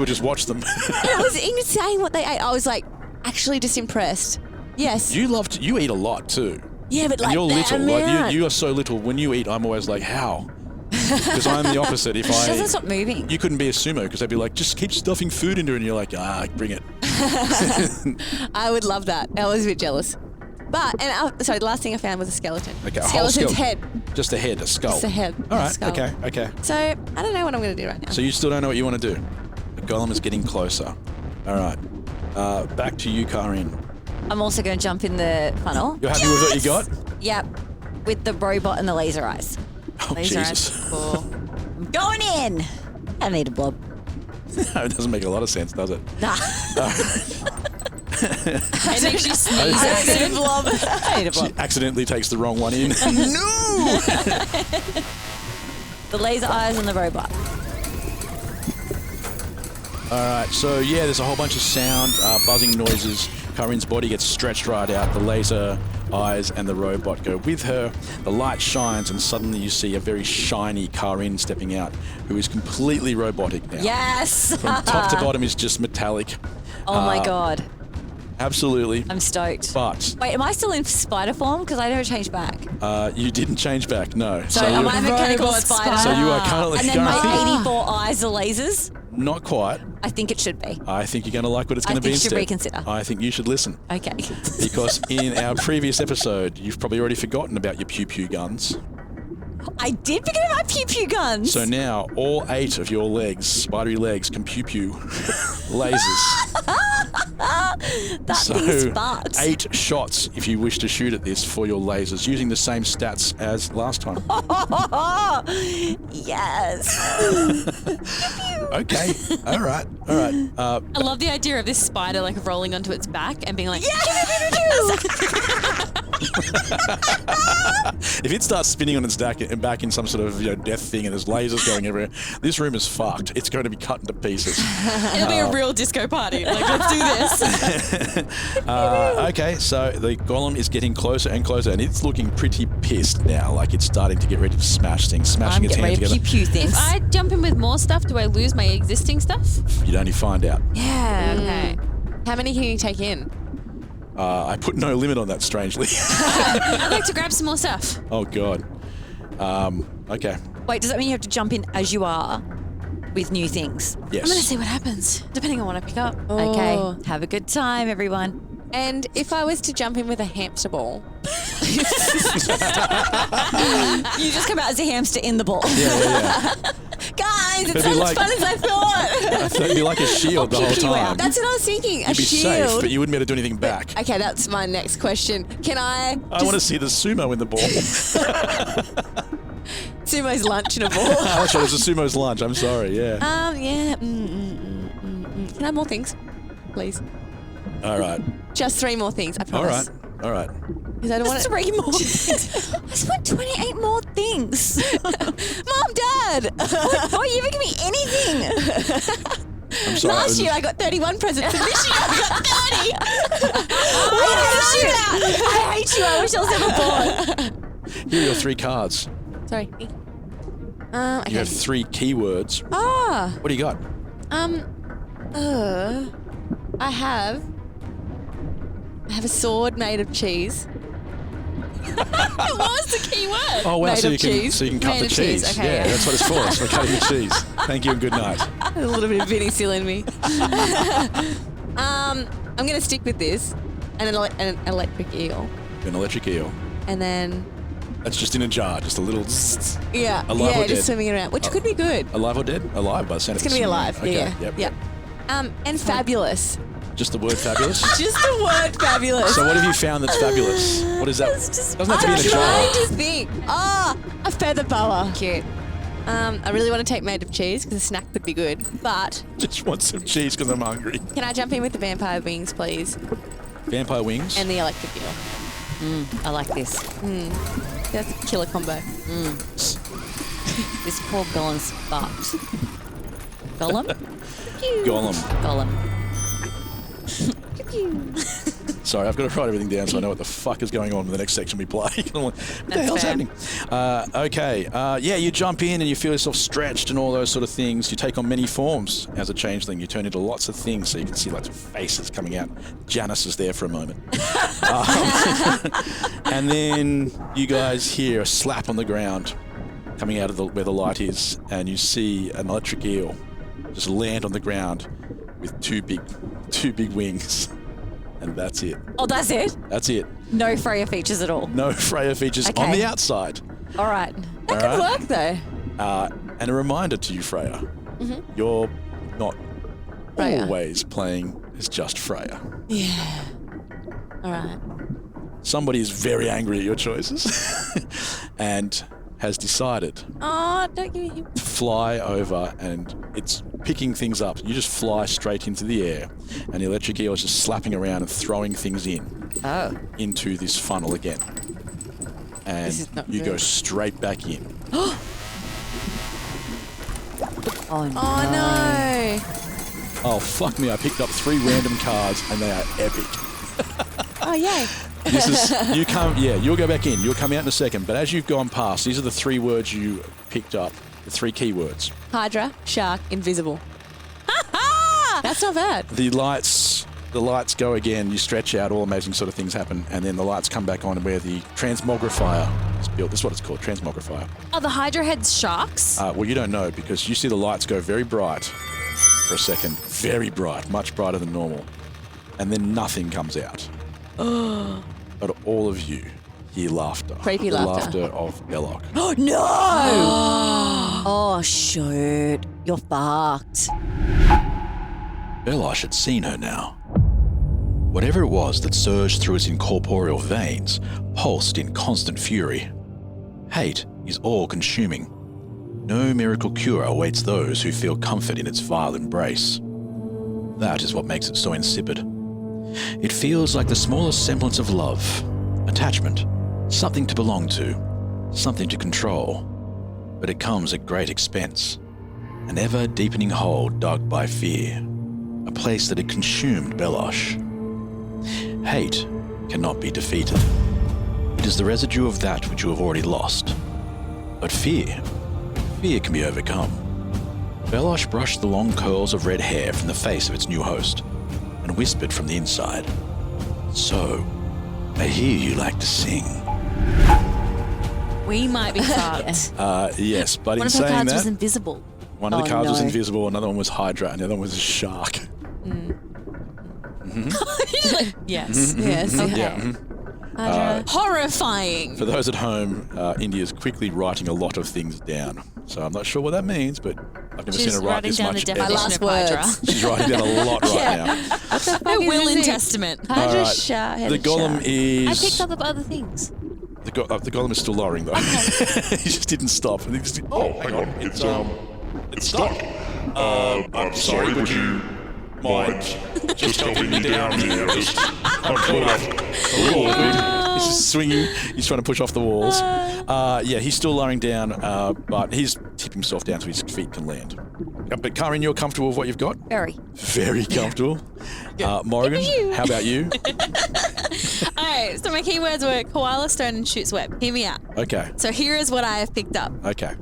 just watch them. It was insane what they ate. I was like, actually just impressed. Yes. You eat a lot too. Yeah, but And like you're that little. amount. Like you are so little. When you eat, I'm always like, how? Because I'm the opposite. If She doesn't stop moving. You couldn't be a sumo because they'd be like, just keep stuffing food into it, and you're like, bring it. I would love that. I was a bit jealous. But, sorry, the last thing I found was a skeleton. Okay, a whole Skeleton's skeleton. head. Just a head, a skull. Just a head. All a right. skull. Okay. So, I don't know what I'm going to do right now. So you still don't know what you want to do. The golem is getting closer. All right. Back to you, Kaa'Riin. I'm also going to jump in the funnel. You're happy with what you got? Yep. With the robot and the laser eyes. Oh, Laser Jesus. eyes. Cool. I'm going in. I need a blob. No, it doesn't make a lot of sense, does it? Nah. It makes you sneeze. I need a blob. I need a blob. She accidentally takes the wrong one in. No! The laser eyes and the robot. All right, so yeah, there's a whole bunch of sound, buzzing noises. Kaa'Riin's body gets stretched right out. The laser eyes and the robot go with her. The light shines, and suddenly you see a very shiny Kaa'Riin stepping out, who is completely robotic now. Yes! From top to bottom is just metallic. Oh my God. Absolutely. I'm stoked. But Wait, am I still in spider form? Because I never changed back. you didn't change back, no. So am I a mechanical spider? So you are currently And then going. my 84 eyes are lasers? Not quite. I think it should be. I think you're going to like what it's going to be I think instead. you should reconsider. I think you should listen. Okay. Because in our previous episode, you've probably already forgotten about your pew-pew guns. I did forget about pew pew guns. So now all 8 of your legs, spidery legs, can pew-pew lasers. That thing sparks. 8 shots if you wish to shoot at this for your lasers, using the same stats as last time. Yes. Okay. All right. I love the idea of this spider like rolling onto its back and being like, If it starts spinning on its back in some sort of death thing and there's lasers going everywhere, this room is fucked. It's going to be cut into pieces. It'll be a real disco party. Like, let's do this. Okay, so the golem is getting closer and closer, and it's looking pretty pissed now. Like it's starting to get ready to smash things, smashing its hands together. Pew things. If I jump in with more stuff, do I lose my existing stuff? You'd only find out. Yeah, okay. How many can you take in? I put no limit on that, strangely. I'd like to grab some more stuff. Oh, God. Okay. Wait, does that mean you have to jump in as you are with new things? Yes. I'm going to see what happens, depending on what I pick up. Okay. Have a good time, everyone. And if I was to jump in with a hamster ball, You just come out as a hamster in the ball. Yeah. Guys, It'd it's be not like- as fun as I thought. It'd be like a shield the whole kick you time. out. that's what I was thinking. You'd a be shield. safe, but you wouldn't be able to do anything back. Okay, that's my next question. Can I I want to see the sumo in the ball. sumo's lunch in a ball? Oh, that's right, it's a sumo's lunch. I'm sorry, yeah. Yeah. Can I have more things, please? All right. Just 3 more things, I promise. All right. Because I don't want 3 more things. I spent 28 more things. Mom, Dad! Oh, you haven't given me anything. I'm sorry. Last year I got 31 presents, and this year I got 30. I hate you. I wish I was never born. Here are your 3 cards. Sorry. Okay. You have 3 keywords. Ah. What do you got? I have a sword made of cheese. What was the key word? Oh, wow, Made so of you can cheese. cut Made the of cheese. cheese, okay, Yeah, yeah. that's what it's for. It's for cutting the cheese. Thank you and good night. A little bit of Vinny still in me. I'm going to stick with this. And an electric eel. An electric eel. And then... That's just in a jar, just a little... Yeah, Alive or dead? just swimming around, which could be good. Alive or dead? Alive by the sound It's of going to be it. alive, Okay, yeah. Yep. And fabulous. Just the word fabulous? Just the word fabulous. So what have you found that's fabulous? What is that? Doesn't have to be in a I'm jar. trying to think. A feather boa. Cute. I really want to take made of cheese because a snack could be good, but... Just want some cheese because I'm hungry. Can I jump in with the vampire wings, please? Vampire wings? And the electric eel. I like this. That's a killer combo. This poor Gollum's fucked. Gollum? Gollum. Sorry, I've got to write everything down so I know what the fuck is going on in the next section we play. I'm like, what the hell's happening? Okay. You jump in and you feel yourself stretched and all those sort of things. You take on many forms as a changeling. You turn into lots of things, so you can see lots of faces coming out. Janice is there for a moment. And then you guys hear a slap on the ground coming out of where the light is, and you see an electric eel just land on the ground with two big wings. And that's it. Oh, that's it? That's it. No Freya features at all. No Freya features on the outside. All right. That could work, though. And a reminder to you, Freya, you're not Freya. always playing as just Freya. Yeah. All right. Somebody is very angry at your choices and has decided Oh, don't give me him. to fly over, and it's picking things up. You just fly straight into the air, and the electric eel is just slapping around and throwing things into this funnel again. And This is not you good. go straight back in. Oh, no. Oh, no. Oh, fuck me. I picked up 3 random cards, and they are epic. Oh, yay. This is, you'll go back in. You'll come out in a second. But as you've gone past, these are the 3 words you picked up, the 3 keywords. Hydra, shark, invisible. That's not bad. The lights go again. You stretch out, all amazing sort of things happen, and then the lights come back on where the transmogrifier is built. This is what it's called, transmogrifier. Are the Hydra heads sharks? Well, you don't know because you see the lights go very bright for a second. Very bright, much brighter than normal. And then nothing comes out. But all of you hear laughter. Creepy the laughter. laughter of Belloc. Oh, no! Oh, shoot. You're fucked. Belloc had seen her now. Whatever it was that surged through its incorporeal veins pulsed in constant fury. Hate is all-consuming. No miracle cure awaits those who feel comfort in its vile embrace. That is what makes it so insipid. It feels like the smallest semblance of love, attachment, something to belong to, something to control. But it comes at great expense. An ever-deepening hole dug by fear. A place that had consumed Belloc. Hate cannot be defeated. It is the residue of that which you have already lost. But fear can be overcome. Belloc brushed the long curls of red hair from the face of its new host and whispered from the inside, "So, I hear you like to sing." We might be fucked. Yes, but One in of her saying cards that, was invisible. one of the cards was no. invisible, another one was Hydra, and the other one was a shark. Yes. Yes. Mhm. Okay. Yeah. Horrifying. For those at home, Indy is quickly writing a lot of things down. So I'm not sure what that means, but I've never She's seen her write writing this down much the ever. definition of Hydra. She's writing down a lot right now. A will in testament. Hydra, All right. shark, The golem is... I picked up the other things. The golem is still lowering, though. He just didn't stop. And he just, hang on. It's stuck. I'm sorry, would you mind just helping me down here? I'm pulling off a little bit. He's just swinging. He's trying to push off the walls. He's still lowering down, but he's tipped himself down so his feet can land. But Kaa'Riin, you're comfortable with what you've got? Very. Very comfortable. Morrigan, how about you? All right, so my keywords were koala, stone, and shoots web. Hear me out. Okay. So here is what I have picked up. Okay.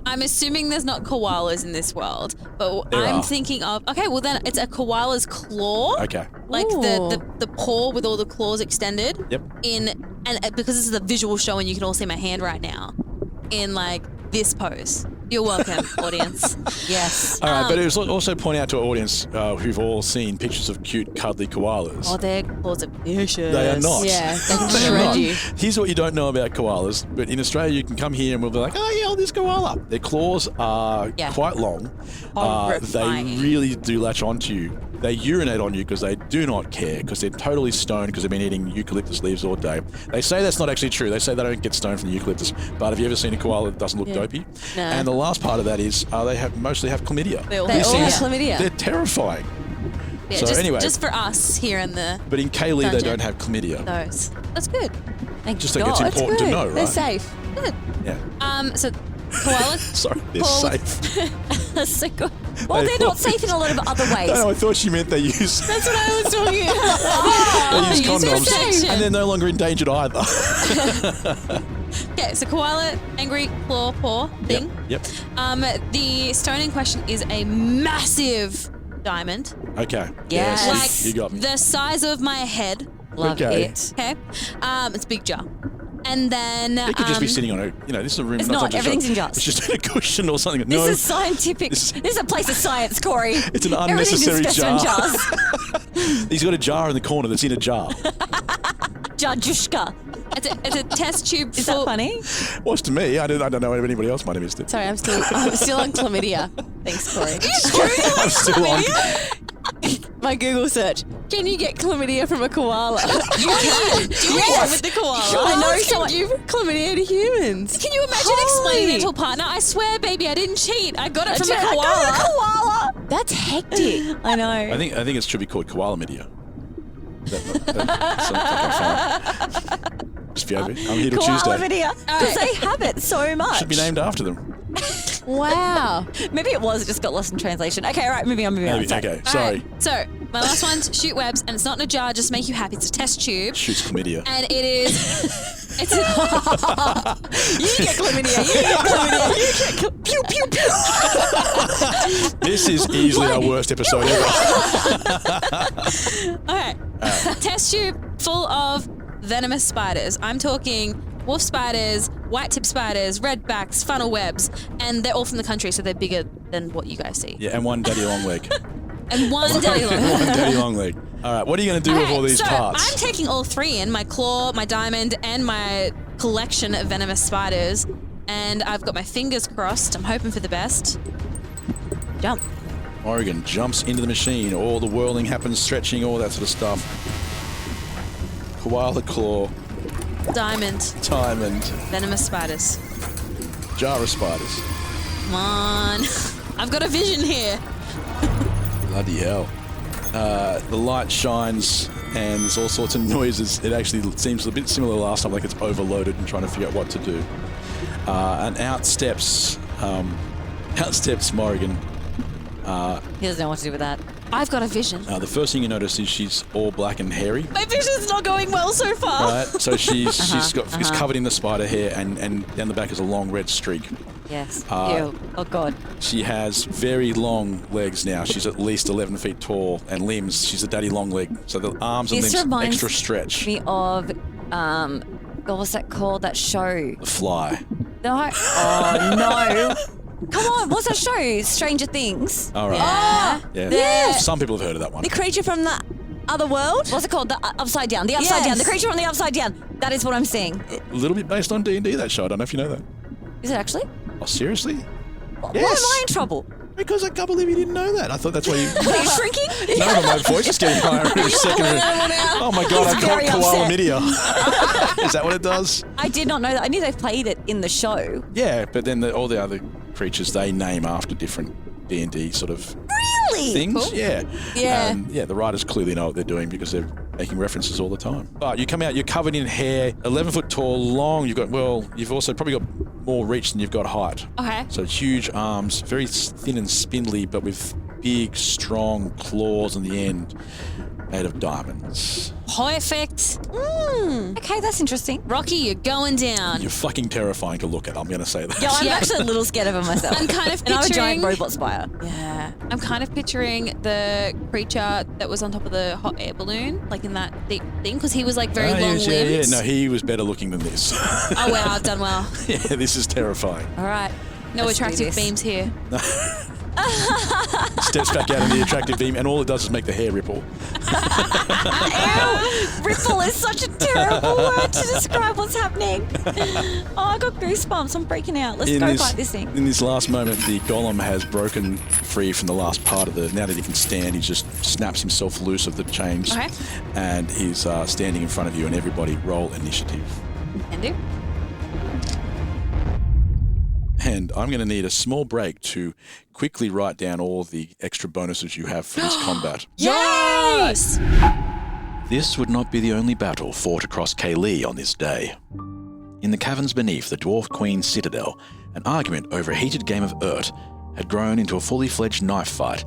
I'm assuming there's not koalas in this world, but There I'm are. thinking of, okay, well then it's a koala's claw. Okay. Like the paw with all the claws extended. Yep. And because this is a visual show and you can all see my hand right now, in like this pose. You're welcome, audience. Yes. All right, but it was also point out to our audience who've all seen pictures of cute, cuddly koalas. Oh, their claws are vicious. They are not. Yeah, they can They are shred not. you. Here's what you don't know about koalas, but in Australia you can come here and we'll be like, oh yeah, this koala. Their claws are quite long. They Horrifying. really do latch onto you. They urinate on you because they do not care, because they're totally stoned because they've been eating eucalyptus leaves all day. They say that's not actually true. They say they don't get stoned from the eucalyptus. But have you ever seen a koala that doesn't look dopey? No. And the last part of that is they mostly have chlamydia. They all They all have things- chlamydia. They're terrifying. Yeah, So just, anyway. just for us here in the But in Kaylee, they Dungeon. don't have chlamydia. those. That's good. Thank Just think God. it's important to know, right? They're safe. Good. Yeah. So koala. Sorry, they're Paul- safe. That's so good. Well, they're not safe in a lot of other ways. No, I thought she meant they use That's what I was talking about. they use user condoms, protection. and they're no longer endangered either. Okay, so koala, angry claw paw thing. Yep. The stone in question is a massive diamond. Okay. Yes. Yes, you got me. The size of my head. Love Okay. it. Okay. It's a big jar. And then It could just be sitting on a, this is a room. It's not not, just everything's a, in jars. It's just in a cushion or something. This no, is scientific. This is a place of science, Cory. It's an Everything's in unnecessary specimen jar. jars. He's got a jar in the corner that's in a jar. Jajushka. it's a test tube. Is that funny? Was to me. I don't know if anybody else might have missed it. Sorry, I'm still on chlamydia. Thanks, Cory. I'm still on. My Google search. Can you get chlamydia from a koala? You can. Do it with the koala. I know Koalas someone. can give chlamydia to humans. Can you imagine explaining it to a partner? I swear, baby, I didn't cheat. I got it from a koala. That's hectic. I know. I think it should be called koala media. That sounds like fun. Just for you. I'm here till Koala Tuesday. video. Because they have it so much. Should be named after them. Wow. Maybe it was, it just got lost in translation. Okay, all right, moving on. Maybe, Sorry. okay, All sorry. right, so my last one's shoot webs, and it's not in a jar just to make you happy. It's a test tube. Shoots chlamydia. And it is. It's You get chlamydia. You get chlamydia. You get pew, pew, pew. This is easily our worst episode ever. Okay. Test tube full of venomous spiders. I'm talking wolf spiders, white tip spiders, redbacks, funnel webs, and they're all from the country, so they're bigger than what you guys see. Yeah, and one daddy long leg. And one daddy long. One daddy long leg. All right, what are you going to do with all these so parts? I'm taking all three in, my claw, my diamond, and my collection of venomous spiders. And I've got my fingers crossed. I'm hoping for the best. Jump. Morrigan jumps into the machine. All the whirling happens, stretching, all that sort of stuff. Koala claw, Diamond. diamond, Venomous spiders. jar of spiders. Come on. I've got a vision here. Bloody hell. The light shines and there's all sorts of noises. It actually seems a bit similar to last time, like it's overloaded and trying to figure out what to do. And out steps Morrigan. He doesn't know what to do with that. I've got a vision. The first thing you notice is she's all black and hairy. My vision's not going well so far. Right, so she's covered in the spider hair, and down the back is a long red streak. Yes. Uh, Ew. Oh, God. She has very long legs now. She's at least 11 feet tall, and limbs. She's a daddy long leg, so the arms and This limbs reminds extra stretch. me of, God, what's that called? That show? The Fly. No. Oh, no. Come on, what's that show? Stranger Things. All right. Oh, Yeah. Some people have heard of that one. the creature from the other world? What's it called? The upside down. The upside down. The creature from the upside down. That is what I'm seeing. A little bit based on D&D, that show. I don't know if you know that. Is it actually? Oh, seriously? Why am I in trouble? Because I can't believe you didn't know that. I thought that's why you... Are you shrinking? No, but my voice is getting higher every second. Oh my God, He's I very caught koala upset. media. Is that what it does? I did not know that. I knew they played it in the show. Yeah, but then all the other creatures, they name after different D&D sort of Really? things. Cool. Yeah. Yeah. Yeah, the writers clearly know what they're doing because they're making references all the time. But you come out, you're covered in hair, 11 foot tall, long. You've also probably got more reach than you've got height. Okay. So huge arms, very thin and spindly, but with big, strong claws on the end. made of diamonds. Perfect. Okay, that's interesting. Rocky, you're going down. You're fucking terrifying to look at, I'm going to say that. Yeah, I'm actually a little scared of it myself. I'm kind of and I'm a giant picturing- robot spire. Yeah. I'm kind of picturing the creature that was on top of the hot air balloon, like in that deep thing, because he was like very long-limbed. Yeah. No, he was better looking than this. Oh, wow, I've done well. Yeah, this is terrifying. All right. No Let's do attractive this. beams here. Steps back out in the attractive beam, and all it does is make the hair ripple. Ew! Ripple is such a terrible word to describe what's happening. Oh, I got goosebumps. I'm breaking out. Let's go fight this thing. In this last moment, the golem has broken free from the last part of the... Now that he can stand, he just snaps himself loose of the chains. Okay. And he's standing in front of you, and everybody roll initiative. Can do. And I'm going to need a small break to quickly write down all the extra bonuses you have for this combat. Yes! This would not be the only battle fought across Kaa'Riin on this day. In the caverns beneath the Dwarf Queen's citadel, an argument over a heated game of Urt had grown into a fully fledged knife fight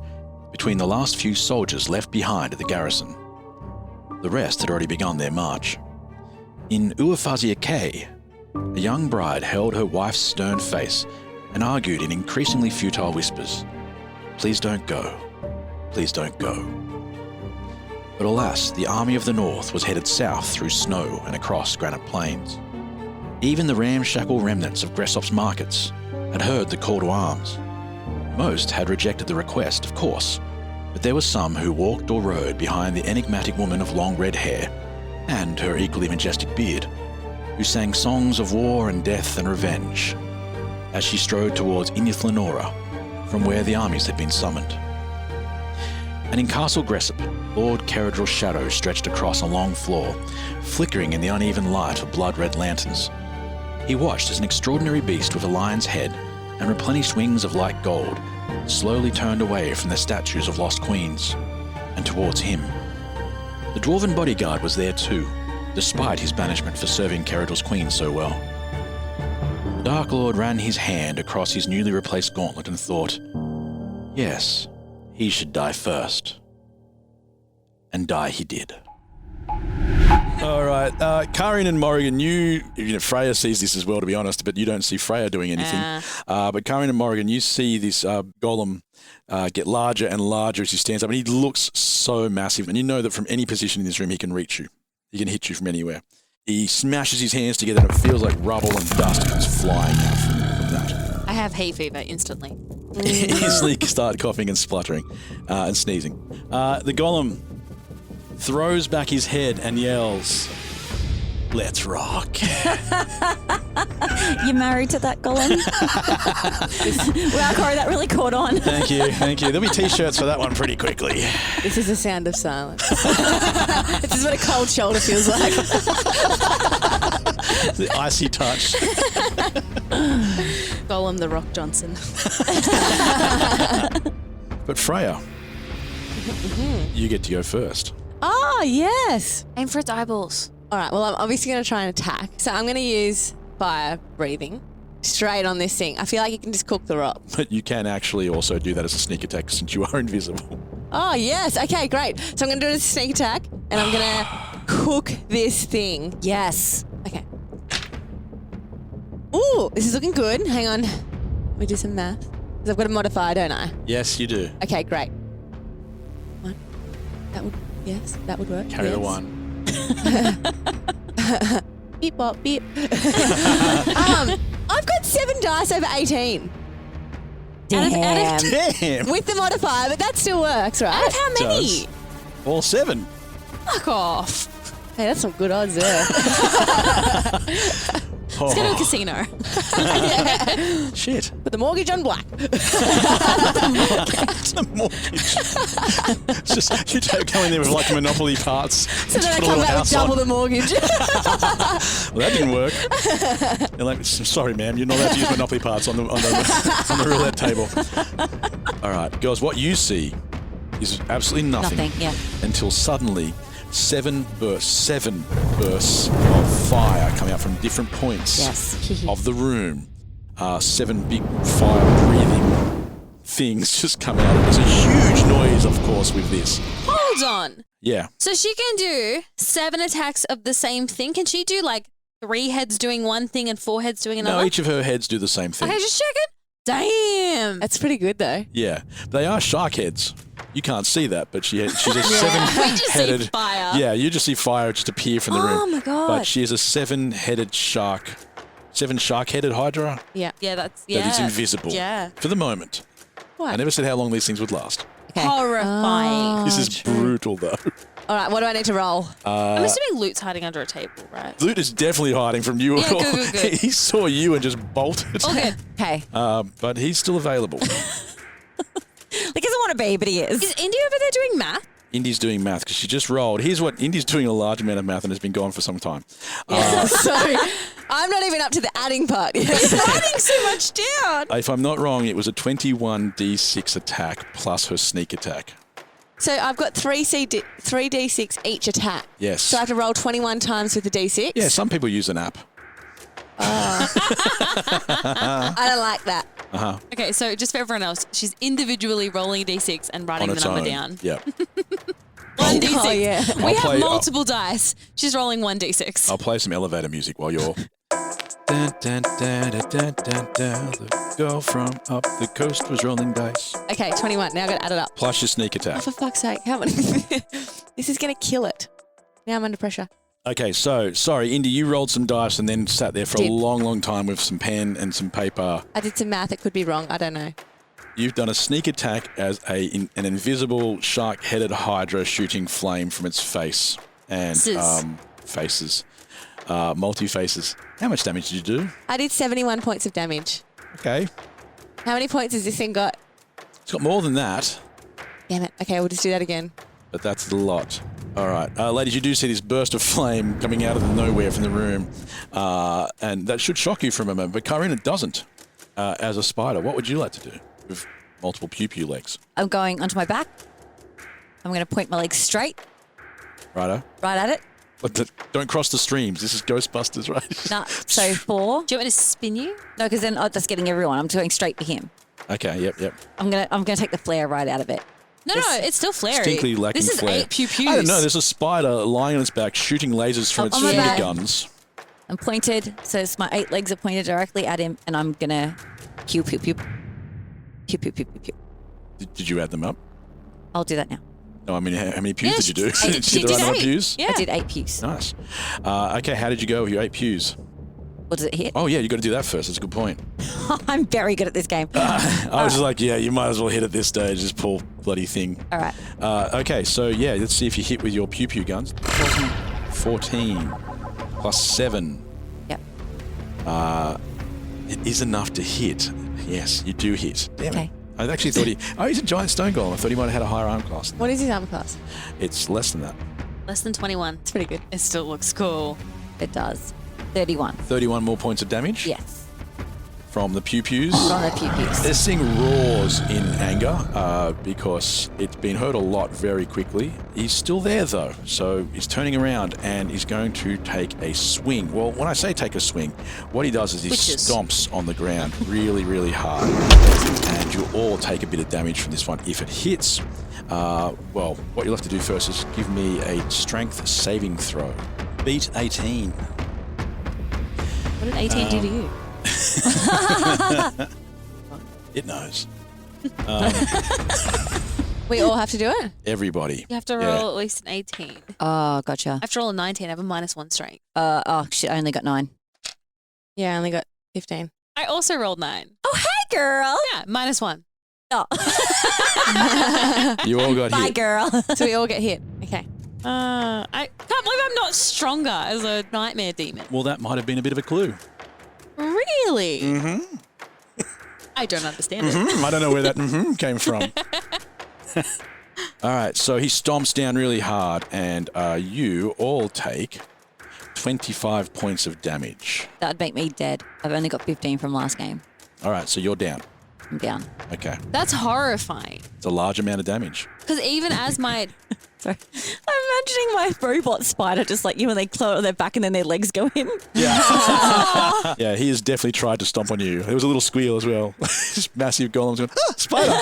between the last few soldiers left behind at the garrison. The rest had already begun their march. In Uafazia Cay, a young bride held her wife's stern face and argued in increasingly futile whispers, "Please don't go. Please don't go." But alas, the army of the north was headed south through snow and across granite plains. Even the ramshackle remnants of Gressop's markets had heard the call to arms. Most had rejected the request, of course, but there were some who walked or rode behind the enigmatic woman of long red hair and her equally majestic beard, who sang songs of war and death and revenge as she strode towards Inyith Lenora, from where the armies had been summoned. And in Castle Gressop, Lord Caradril's shadow stretched across a long floor, flickering in the uneven light of blood-red lanterns. He watched as an extraordinary beast with a lion's head and replenished wings of light gold slowly turned away from the statues of lost queens and towards him. The dwarven bodyguard was there too, despite his banishment for serving Caradril's queen so well. The Dark Lord ran his hand across his newly replaced gauntlet and thought, yes, he should die first. And die he did. All right, Kaa'Riin and Morrigan, you know, Freya sees this as well, to be honest, but you don't see Freya doing anything. But Kaa'Riin and Morrigan, you see this golem get larger and larger as he stands up, and he looks so massive, and you know that from any position in this room, he can reach you. He can hit you from anywhere. He smashes his hands together, and it feels like rubble and dust comes flying out from that. I have hay fever instantly. He started coughing and spluttering and sneezing. The golem throws back his head and yells, "Let's rock." You married to that golem? Wow, Cory, that really caught on. Thank you. There'll be t-shirts for that one pretty quickly. This is the sound of silence. This is what a cold shoulder feels like. The icy touch. Golem the Rock Johnson. But Freya, you get to go first. Oh, yes. Aim for its eyeballs. All right, well, I'm obviously going to try and attack. So I'm going to use fire breathing straight on this thing. I feel like you can just cook the rock. But you can actually also do that as a sneak attack since you are invisible. Oh, yes. Okay, great. So I'm going to do it as a sneak attack, and I'm going to cook this thing. Yes. Okay. Ooh, this is looking good. Hang on. Let me do some math. Because I've got a modifier, don't I? Yes, you do. Okay, great. One. That would work. Carry yes. the one. Beep bop beep. I've got 7 dice over 18. Damn. Damn. With the modifier, but that still works, right? Out of how many? Does. All 7. Fuck off. Hey, that's some good odds there. Let's go to a casino. Shit. With the mortgage on black. The mortgage. It's just, you don't go in there with like Monopoly parts. So then I come back with double the mortgage. Well, that didn't work. You're like, sorry, ma'am, you're not allowed to use Monopoly parts on the roulette table. All right, girls, what you see is absolutely nothing. Until suddenly 7 bursts of fire coming out from different points of the room. 7 big fire-breathing things just come out. There's a huge noise, of course, with this. Oh, Hold on. Yeah. So she can do 7 attacks of the same thing. Can she do like 3 heads doing one thing and 4 heads doing another? No, each of her heads do the same thing. Okay, just checking. Damn. That's pretty good though. Yeah. They are shark heads. You can't see that, but she's a We just 7-headed. see fire. Yeah, you just see fire just appear from the room. Oh my God. But she is a 7-headed shark. 7 shark-headed hydra Yeah. Yeah, that's that is invisible. Yeah. For the moment. What? I never said how long these things would last. Horrifying. This is brutal, though. All right, what do I need to roll? I'm assuming Lute's hiding under a table, right? Loot is definitely hiding from you. Yeah, good. He saw you and just bolted. All good. Okay. But he's still available. He doesn't want to be, but he is. Is Indy over there doing math? Indy's doing math because she just rolled. Here's what Indy's doing: a large amount of math and has been gone for some time. Sorry, I'm not even up to the adding part yet. He's writing so much down. If I'm not wrong, it was a 21d6 attack plus her sneak attack. So I've got 3d6 each attack. Yes. So I have to roll 21 times with the d6? Yeah, some people use an app. I don't like that. Uh-huh. Okay, so just for everyone else, she's individually rolling a d6 and writing On the its number own. down. Yeah. One d6. Oh, yeah. We have multiple dice. She's rolling 1d6. I'll play some elevator music while you're. Dun, dun, dun, dun, dun, dun, dun. The girl from up the coast was rolling dice. Okay, 21. Now I've got to add it up. Plus your sneak attack. Oh, for fuck's sake. How many? This is going to kill it. Now I'm under pressure. Okay, so, sorry, Indy, you rolled some dice and then sat there for Did. a long, long time with some pen and some paper. I did some math. It could be wrong. I don't know. You've done a sneak attack as an invisible shark-headed hydra shooting flame from its face and faces, multi-faces. How much damage did you do? I did 71 points of damage. Okay. How many points has this thing got? It's got more than that, Damn it. Okay, we'll just do that again. but that's a lot. All right. Ladies, you do see this burst of flame coming out of the nowhere from the room, and that should shock you for a moment, but Kaa'Riin, it doesn't. As a spider, what would you like to do with multiple pew-pew legs? I'm going onto my back. I'm going to point my legs straight, Righto? right at it. But don't cross the streams. This is Ghostbusters, right? No, so 4. Do you want me to spin you? No, because then that's getting everyone. I'm going straight for him. Okay, yep. I'm gonna take the flare right out of it. No, it's still flary. Distinctly lacking This is flare. 8 pew-pews. I don't know. There's a spider lying on its back shooting lasers from its on my finger back. guns. I'm pointed, so it's my 8 legs are pointed directly at him, and I'm gonna pew pew pew pew pew pew pew pew. Did you add them up? I'll do that now. No, I mean, how many pews Yeah, did you do? she Did you did the right number of 8. pews? Yeah. I did 8 pews. Nice. Okay, how did you go with your 8 pews? What does it hit? Oh, yeah, you got to do that first. That's a good point. I'm very good at this game. I was just like, yeah, you might as well hit at this stage. Just pull bloody thing. All right. Okay, so yeah, let's see if you hit with your pew-pew guns. 14 plus 7. Yep. It is enough to hit. Yes, you do hit. Damn Okay. it. I actually thought he's a giant stone golem. I thought he might have had a higher arm class. What is his armor class? It's less than that. Less than 21. It's pretty good. It still looks cool. It does. 31. 31 more points of damage Yes. from the pew-pews. From the pew-pews. This thing roars in anger because it's been hurt a lot very quickly. He's still there though, so he's turning around and he's going to take a swing. Well, when I say take a swing, what he does is he stomps on the ground really, really hard. And you'll all take a bit of damage from this one if it hits. Well, what you'll have to do first is give me a strength saving throw. Beat 18. What did 18 do to you? It knows. We all have to do it? Everybody. You have to roll at least an 18. Oh, gotcha. I have to roll a 19. I have a -1 strength. Oh, shit. I only got 9. Yeah, I only got 15. I also rolled 9. Oh, hey, girl. Yeah, -1. Oh. You all got Bye, hit. girl. So we all get hit. Okay. I can't believe I'm not stronger as a nightmare demon. Well, that might have been a bit of a clue. Really? Mm-hmm. I don't understand it. I don't know where that came from. All right, so he stomps down really hard, and you all take 25 points of damage. That would make me dead. I've only got 15 from last game. All right, so you're down. I'm down. Okay. That's horrifying. It's a large amount of damage. Because even as my... Sorry. I'm imagining my robot spider just like you when they claw on their back and then their legs go in. Yeah. Yeah, he has definitely tried to stomp on you. There was a little squeal as well. Just massive golems going, spider.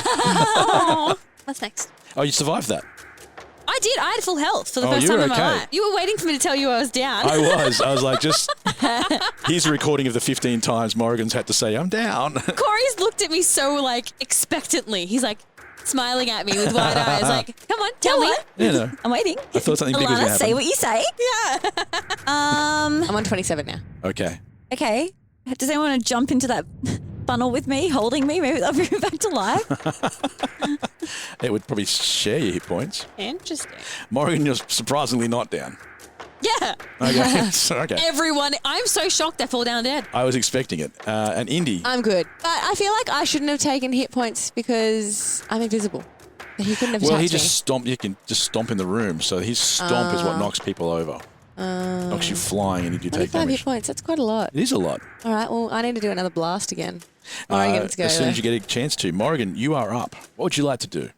What's next? Oh, you survived that. I did. I had full health for the Oh, first you time were in my okay. life. You were waiting for me to tell you I was down. I was like, just here's a recording of the 15 times Morrigan's had to say, I'm down. Corey's looked at me so like expectantly. He's like smiling at me with wide eyes, like, come on, tell me. You know, I'm waiting. I thought something big was going to Alana, happen. say what you say. Yeah. I'm on 27 now. Okay. Okay. Does anyone want to jump into that funnel with me, holding me? Maybe that'll bring me back to life. It would probably share your hit points. Interesting. Morrigan, you're surprisingly not down. Yeah. Okay. So, okay. Everyone, I'm so shocked I fall down dead. I was expecting it. And Indy. I'm good. But I feel like I shouldn't have taken hit points because I'm invisible. He couldn't have Well, touched he me. just stomped. You can just stomp in the room. So his stomp is what knocks people over. Knocks you flying and you do take 25 damage. hit points. That's quite a lot. It is a lot. All right. Well, I need to do another blast again. Morrigan's go. As soon as you get a chance to. Morrigan, you are up. What would you like to do?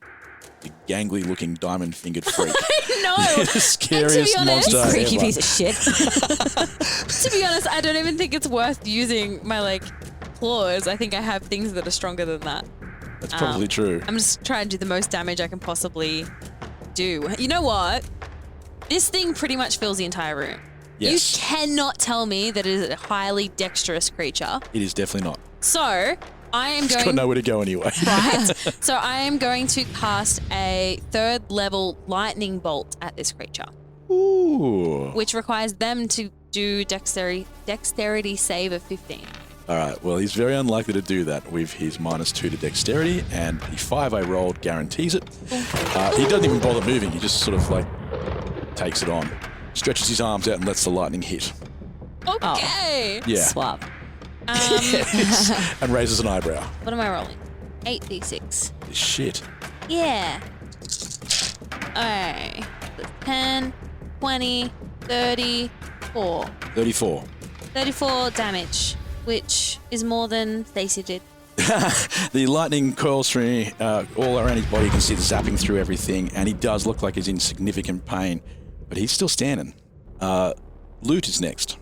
You gangly-looking, diamond-fingered freak. No. The scariest honest- monster Creaky ever. piece of shit. To be honest, I don't even think it's worth using my like claws. I think I have things that are stronger than that. That's probably true. I'm just trying to do the most damage I can possibly do. You know what? This thing pretty much fills the entire room. Yes. You cannot tell me that it is a highly dexterous creature. It is definitely not. So I am It's got going. nowhere to go anyway. Right. So I am going to cast a 3rd level lightning bolt at this creature, Ooh. which requires them to do dexterity save of 15. All right. Well, he's very unlikely to do that with his -2 to dexterity, and the 5 I rolled guarantees it. He doesn't even bother moving. He just sort of like takes it on, stretches his arms out, and lets the lightning hit. Okay. Yeah. Swap. And raises an eyebrow. What am I rolling? 8d6. Shit. Yeah. Okay. 10, 20, 34. 34. 34 damage, which is more than Stacey did. The lightning curls through all around his body. You can see it zapping through everything, and he does look like he's in significant pain, but he's still standing. Loot is next.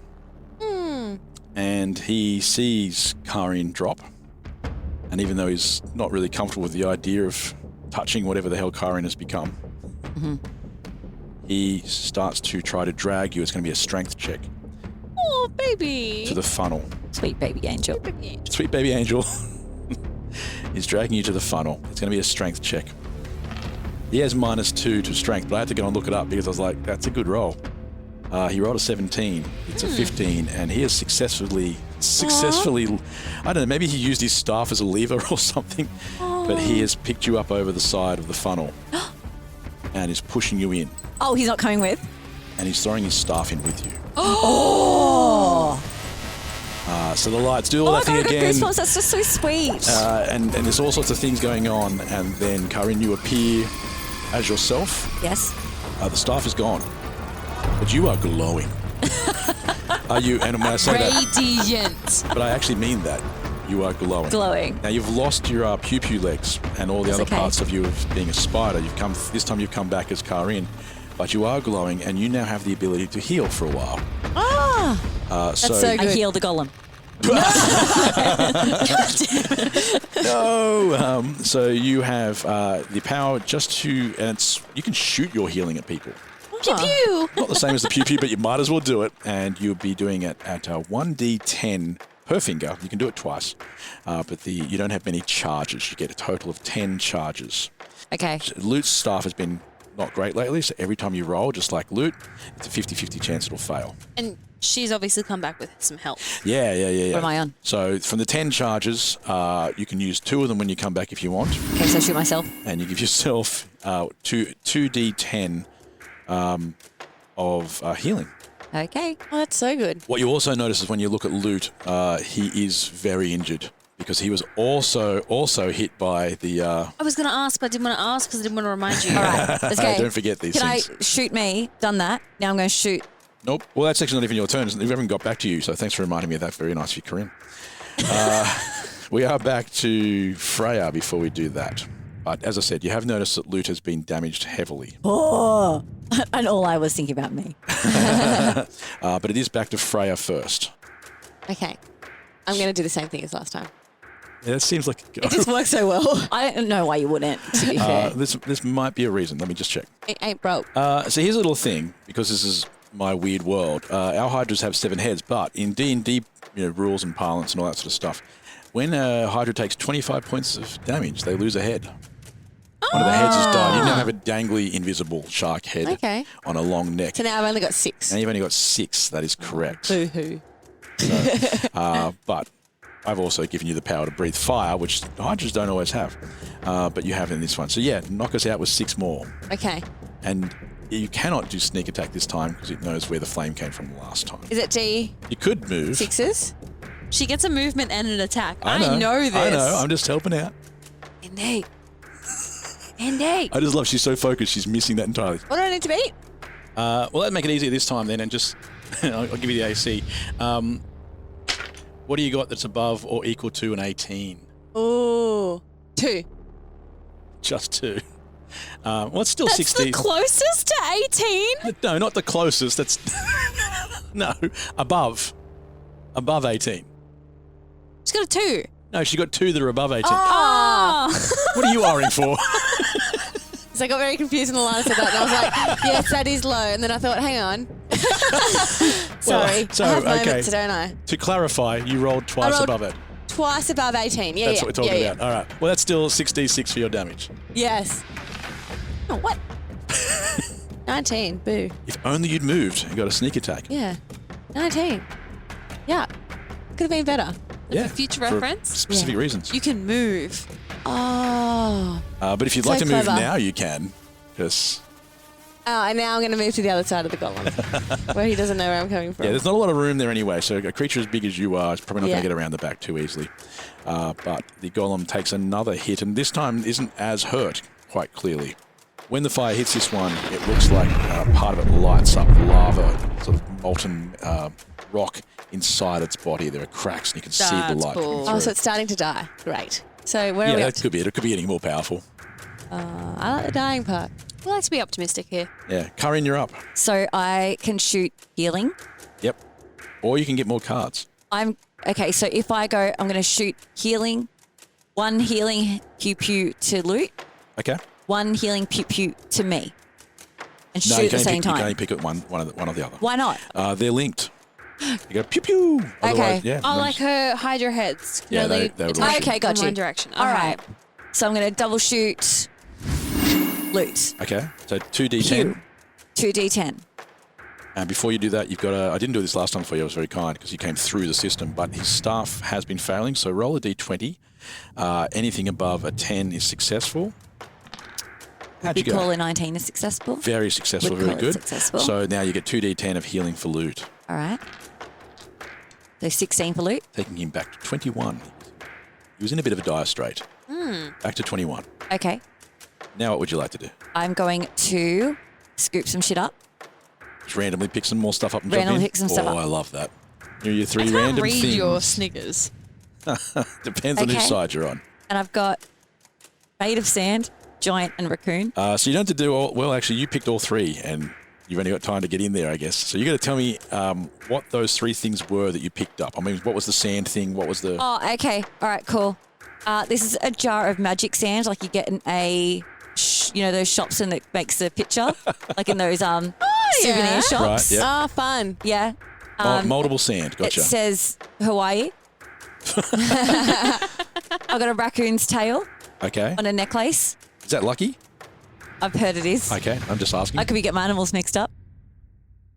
And he sees Kaa'Riin drop. And even though he's not really comfortable with the idea of touching whatever the hell Kaa'Riin has become, he starts to try to drag you. It's going to be a strength check Oh, baby. to the funnel. Sweet baby angel. Sweet baby angel. He's dragging you to the funnel. It's going to be a strength check. He has -2 to strength, but I had to go and look it up because I was like, that's a good roll. He rolled a 17. It's a 15, and he has successfully, I don't know, maybe he used his staff as a lever or something, but he has picked you up over the side of the funnel and is pushing you in, Oh, he's not coming with? and he's throwing his staff in with you. Oh! So the lights do all Oh my that god, thing I got again. goosebumps. That's just so sweet. And there's all sorts of things going on, and then Kaa'Riin, you appear as yourself. Yes. The staff is gone, but you are glowing. Are you? And when I say that, Radiant. but I actually mean that. You are glowing. Glowing. Now you've lost your pew legs and all the That's other okay. parts of you of being a spider. This time you've come back as Kaa'Riin, but you are glowing, and you now have the ability to heal for a while. Ah! That's so good. I heal the golem. No. So you have the power just to, and you can shoot your healing at people. Pew pew. Not the same as the pew pew, but you might as well do it, and you'll be doing it at 1d10 per finger. You can do it twice, but you don't have many charges. You get a total of 10 charges. Okay. Loot's staff has been not great lately, so every time you roll, just like loot, it's a 50-50 chance it'll fail. And she's obviously come back with some help. Yeah. What am I on? So from the 10 charges, you can use 2 of them when you come back if you want. Okay, so I shoot myself. And you give yourself 2d10 of healing. Okay. Oh, that's so good. What you also notice is when you look at Loot, he is very injured because he was also hit by the... I was going to ask, but I didn't want to ask because I didn't want to remind you. All right, let's go. Don't forget these Can things. I shoot me? Done that. Now I'm going to shoot. Nope. Well, that's actually not even your turn. We haven't got back to you, so thanks for reminding me of that. Very nice of you, Kaa'Riin. We are back to Freya before we do that. But as I said, you have noticed that Loot has been damaged heavily. Oh! And all I was thinking about me. But it is back to Freya first. Okay. I'm going to do the same thing as last time. Yeah, it seems like It just works so well. I don't know why you wouldn't, to be fair. This might be a reason. Let me just check. It ain't broke. So here's a little thing, because this is my weird world. Our Hydras have 7 heads, but in D&D rules and parlance and all that sort of stuff, when a Hydra takes 25 points of damage, they lose a head. One of the heads has died. You now have a dangly, invisible shark head on a long neck. So now I've only got 6. And you've only got 6. That is correct. Boo-hoo. So, but I've also given you the power to breathe fire, which Hydras don't always have, but you have in this one. So yeah, knock us out with 6 more. Okay. And you cannot do sneak attack this time because it knows where the flame came from last time. Is it D? You could move. 6s? She gets a movement and an attack. I know this. I know. I'm just helping out. Indy. I just love she's so focused. She's missing that entirely. What do I need to beat? Well, that'd make it easier this time then, and just I'll give you the AC. What do you got that's above or equal to an 18? Ooh, 2. Just 2. Well, it's still That's 16. the closest to 18? No, not the closest. That's no above 18. She's got a 2. No, she got 2 that are above 18. Oh. What are you R-ing for? So I got very confused when Alana said that, and I was like, yes, that is low. And then I thought, hang on. Sorry. So, I have okay. moments, don't I? To clarify, you rolled twice above it. Twice above 18. Yeah, That's what we're talking about. All right. Well, that's still 6d6 for your damage. Yes. Oh, what? 19. Boo. If only you'd moved and got a sneak attack. Yeah. 19. Yeah. Could have been better. Yeah. For future for reference? specific reasons. You can move. Oh. But if you'd So like to move clever. now, you can. Because Oh, and now I'm going to move to the other side of the golem, where he doesn't know where I'm coming from. yeah, there's not a lot of room there anyway. So a creature as big as you are is probably not going Yeah. to get around the back too easily. But the golem takes another hit, and this time isn't as hurt quite clearly. When the fire hits this one, it looks like part of it lights up lava, sort of molten rock inside its body. There are cracks, and you can see the light coming through. Oh, so it's starting to die. Great. So where Yeah, are we that up to? could be it. It could be getting more powerful. I like the dying part. We like to be optimistic here. Yeah. Kaa'Riin, you're up. So I can shoot healing. Yep. Or you can get more cards. Okay, so if I go, I'm going to shoot healing, 1 healing pew pew to loot, Okay. 1 healing pew pew to me, and No, shoot you at the can same You can time. only pick at one or the other. Why not? They're linked. You go pew pew. Otherwise, yeah. Oh, like her Hydra heads. Yeah, No, they they would attack Okay, got in you. one direction. All right. So I'm going to double shoot loot. Okay. So 2d10. 2d10. And before you do that, you've got to... I didn't do this last time for you. I was very kind because you came through the system. But his staff has been failing. So roll a d20. Anything above a 10 is successful. How'd We you go? call a 19 a successful. Very successful. Would Very call it good. successful. So now you get 2d10 of healing for loot. All right. So 16 for loot. Taking him back to 21. He was in a bit of a dire strait. Back to 21. Okay. Now what would you like to do? I'm going to scoop some shit up. Just randomly pick some more stuff up and Randomly jump in? pick some stuff up. Oh, I love that. Here are your 3 I can't random read things. your sniggers. Depends on whose Okay. side you're on. And I've got made of sand, giant, and raccoon. So you don't have to do all... Well, actually, you picked all 3, and you've only got time to get in there, I guess. So you got to tell me what those 3 things were that you picked up. I mean, what was the sand thing? What was the... Oh, okay. All right, cool. This is a jar of magic sand, like you get in those shops and it makes the picture, like in those souvenir shops. Right, yeah. Ah, fun. Yeah. Multiple sand. Gotcha. It says Hawaii. I've got a raccoon's tail Okay. on a necklace. Is that lucky? I've heard it is. Okay, I'm just asking. I could be getting my animals mixed up.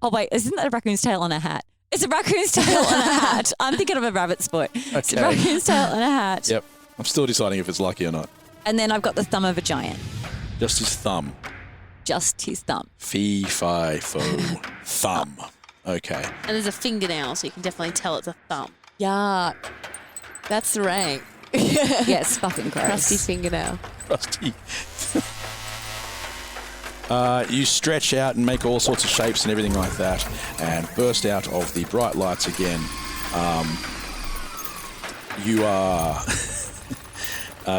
Oh, wait, isn't that a raccoon's tail on a hat? It's a raccoon's tail on a hat. I'm thinking of a rabbit's foot. It's a Okay. raccoon's tail on a hat. Yep. I'm still deciding if it's lucky or not. And then I've got the thumb of a giant. Just his thumb. Just his thumb. Fee, fi, fo, thumb. Okay. And there's a fingernail, so you can definitely tell it's a thumb. Yuck. That's the rank. Yeah, it's fucking gross. Crusty fingernail. Rusty. You stretch out and make all sorts of shapes and everything like that and burst out of the bright lights again. You are...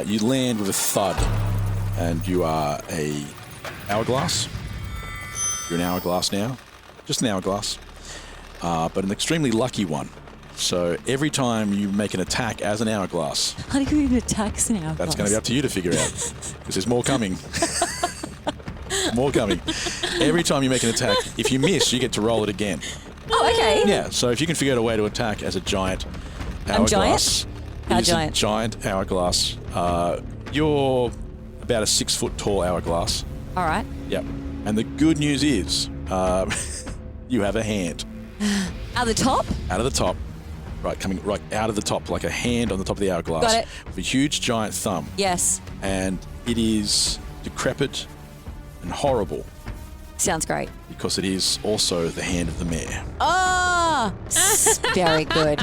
you land with a thud and you are a hourglass. You're an hourglass now. Just an hourglass. But an extremely lucky one. So every time you make an attack as an hourglass, How do you even attack an hourglass? that's going to be up to you to figure out. Because there's more coming. More coming. Every time you make an attack, if you miss, you get to roll it again. Oh, okay. Yeah, so if you can figure out a way to attack as a giant hourglass. How it is giant? A giant hourglass. You're about a 6 foot tall hourglass. All right. Yep. And the good news is you have a hand. Out the top? Out of the top. Right, coming right out of the top, like a hand on the top of the hourglass. Got it. With a huge giant thumb. Yes. And it is decrepit and horrible. Sounds great. Because it is also the hand of the mayor. Oh, very good.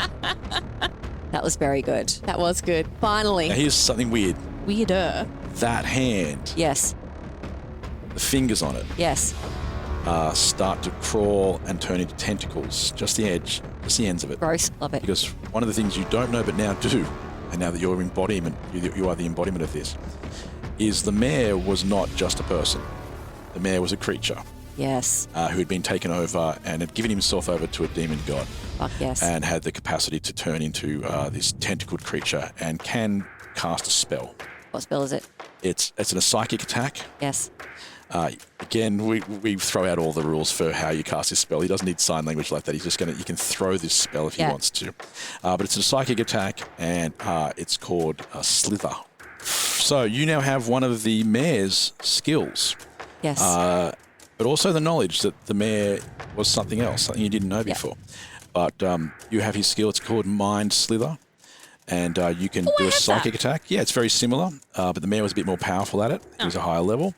That was very good. That was good. Finally. Now here's something weird. Weirder. That hand, Yes. the fingers on it, Yes. start to crawl and turn into tentacles. Just the edge, just the ends of it. Gross. Love it. Because one of the things you don't know but now do, and now that you're embodiment, you are the embodiment of this, is the mayor was not just a person. The mayor was a creature. Yes. Who had been taken over and had given himself over to a demon god. Fuck yes. And had the capacity to turn into this tentacled creature and can cast a spell. What spell is it? It's a psychic attack. Yes. Again, we throw out all the rules for how you cast this spell. He doesn't need sign language like that. He's just you can throw this spell if he wants to. But it's a psychic attack, and it's called Slither. So you now have one of the mayor's skills. Yes. But also the knowledge that the mayor was something else, something you didn't know before. But you have his skill. It's called Mind Slither. And you can do a psychic attack. Yeah, it's very similar, but the mayor was a bit more powerful at it. He was a higher level.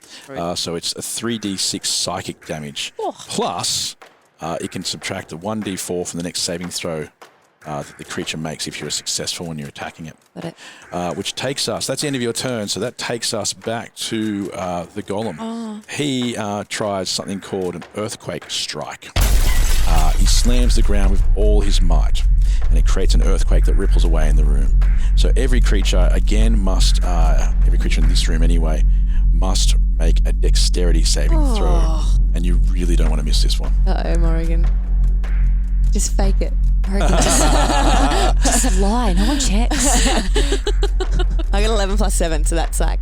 So it's a 3d6 psychic damage. Plus, it can subtract a 1d4 from the next saving throw that the creature makes if you're successful when you're attacking it. Got it. Which takes us, that's the end of your turn, so that takes us back to the golem. Oh. He tries something called an earthquake strike. He slams the ground with all his might, and it creates an earthquake that ripples away in the room. So every creature, again, must, every creature in this room anyway, must make a dexterity saving throw. And you really don't want to miss this one. Uh-oh, Morrigan. Just fake it. Morrigan, just lie. No one checks. I got 11 plus 7, so that's like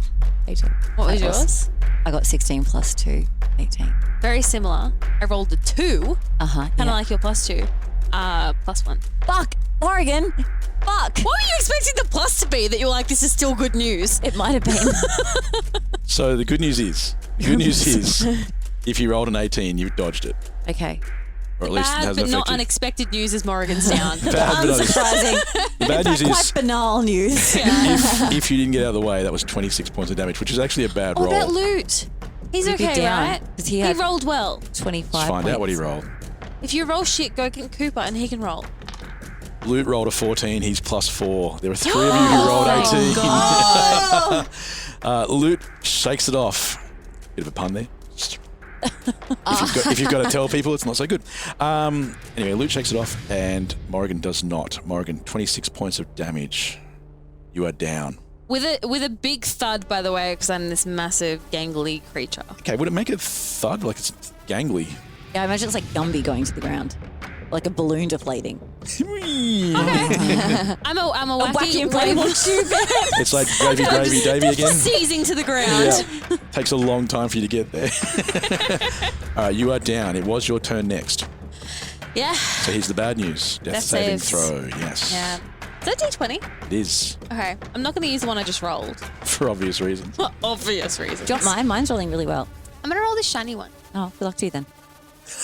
18. What was yours? I got 16 plus 2, 18. Very similar. I rolled a 2. Uh-huh. Kind of like your plus 2. Plus 1. Fuck! Morrigan! Fuck! What were you expecting the plus to be that you were like, this is still good news? It might have been. So the good news is, if you rolled an 18, you dodged it. Okay. Or at least it Bad hasn't but not affected. unexpected news is Morrigan's down. Bad but not Unsurprising. The bad news Quite is, banal news. if you didn't get out of the way, that was 26 points of damage, which is actually a bad roll. that loot. He's He'd be okay, down, right? 'cause he He had rolled well. 25 Let's find out what he rolled. If you roll shit, go get Cooper and he can roll. Loot rolled a 14, he's plus 4. There are 3 of you who rolled 18. Loot shakes it off. Bit of a pun there. If you've got to tell people, it's not so good. Anyway, Loot shakes it off, and Morrigan does not. Morrigan, 26 points of damage. You are down. With a big thud, by the way, because I'm this massive gangly creature. Okay, would it make a thud like it's gangly? Yeah, I imagine it's like Gumby going to the ground. Like a balloon deflating. I'm a wacky inflatable tube. It's like Gravy Gravy Davy again. Seizing to the ground. Yeah. Takes a long time for you to get there. All right, you are down. It was your turn next. Yeah. So here's the bad news. Death saving throw. Yes. Yeah. Is that D20? It is. Okay. I'm not going to use the one I just rolled. For obvious reasons. For obvious reasons. Do you want mine? Mine's rolling really well. I'm going to roll this shiny one. Oh, good luck to you then.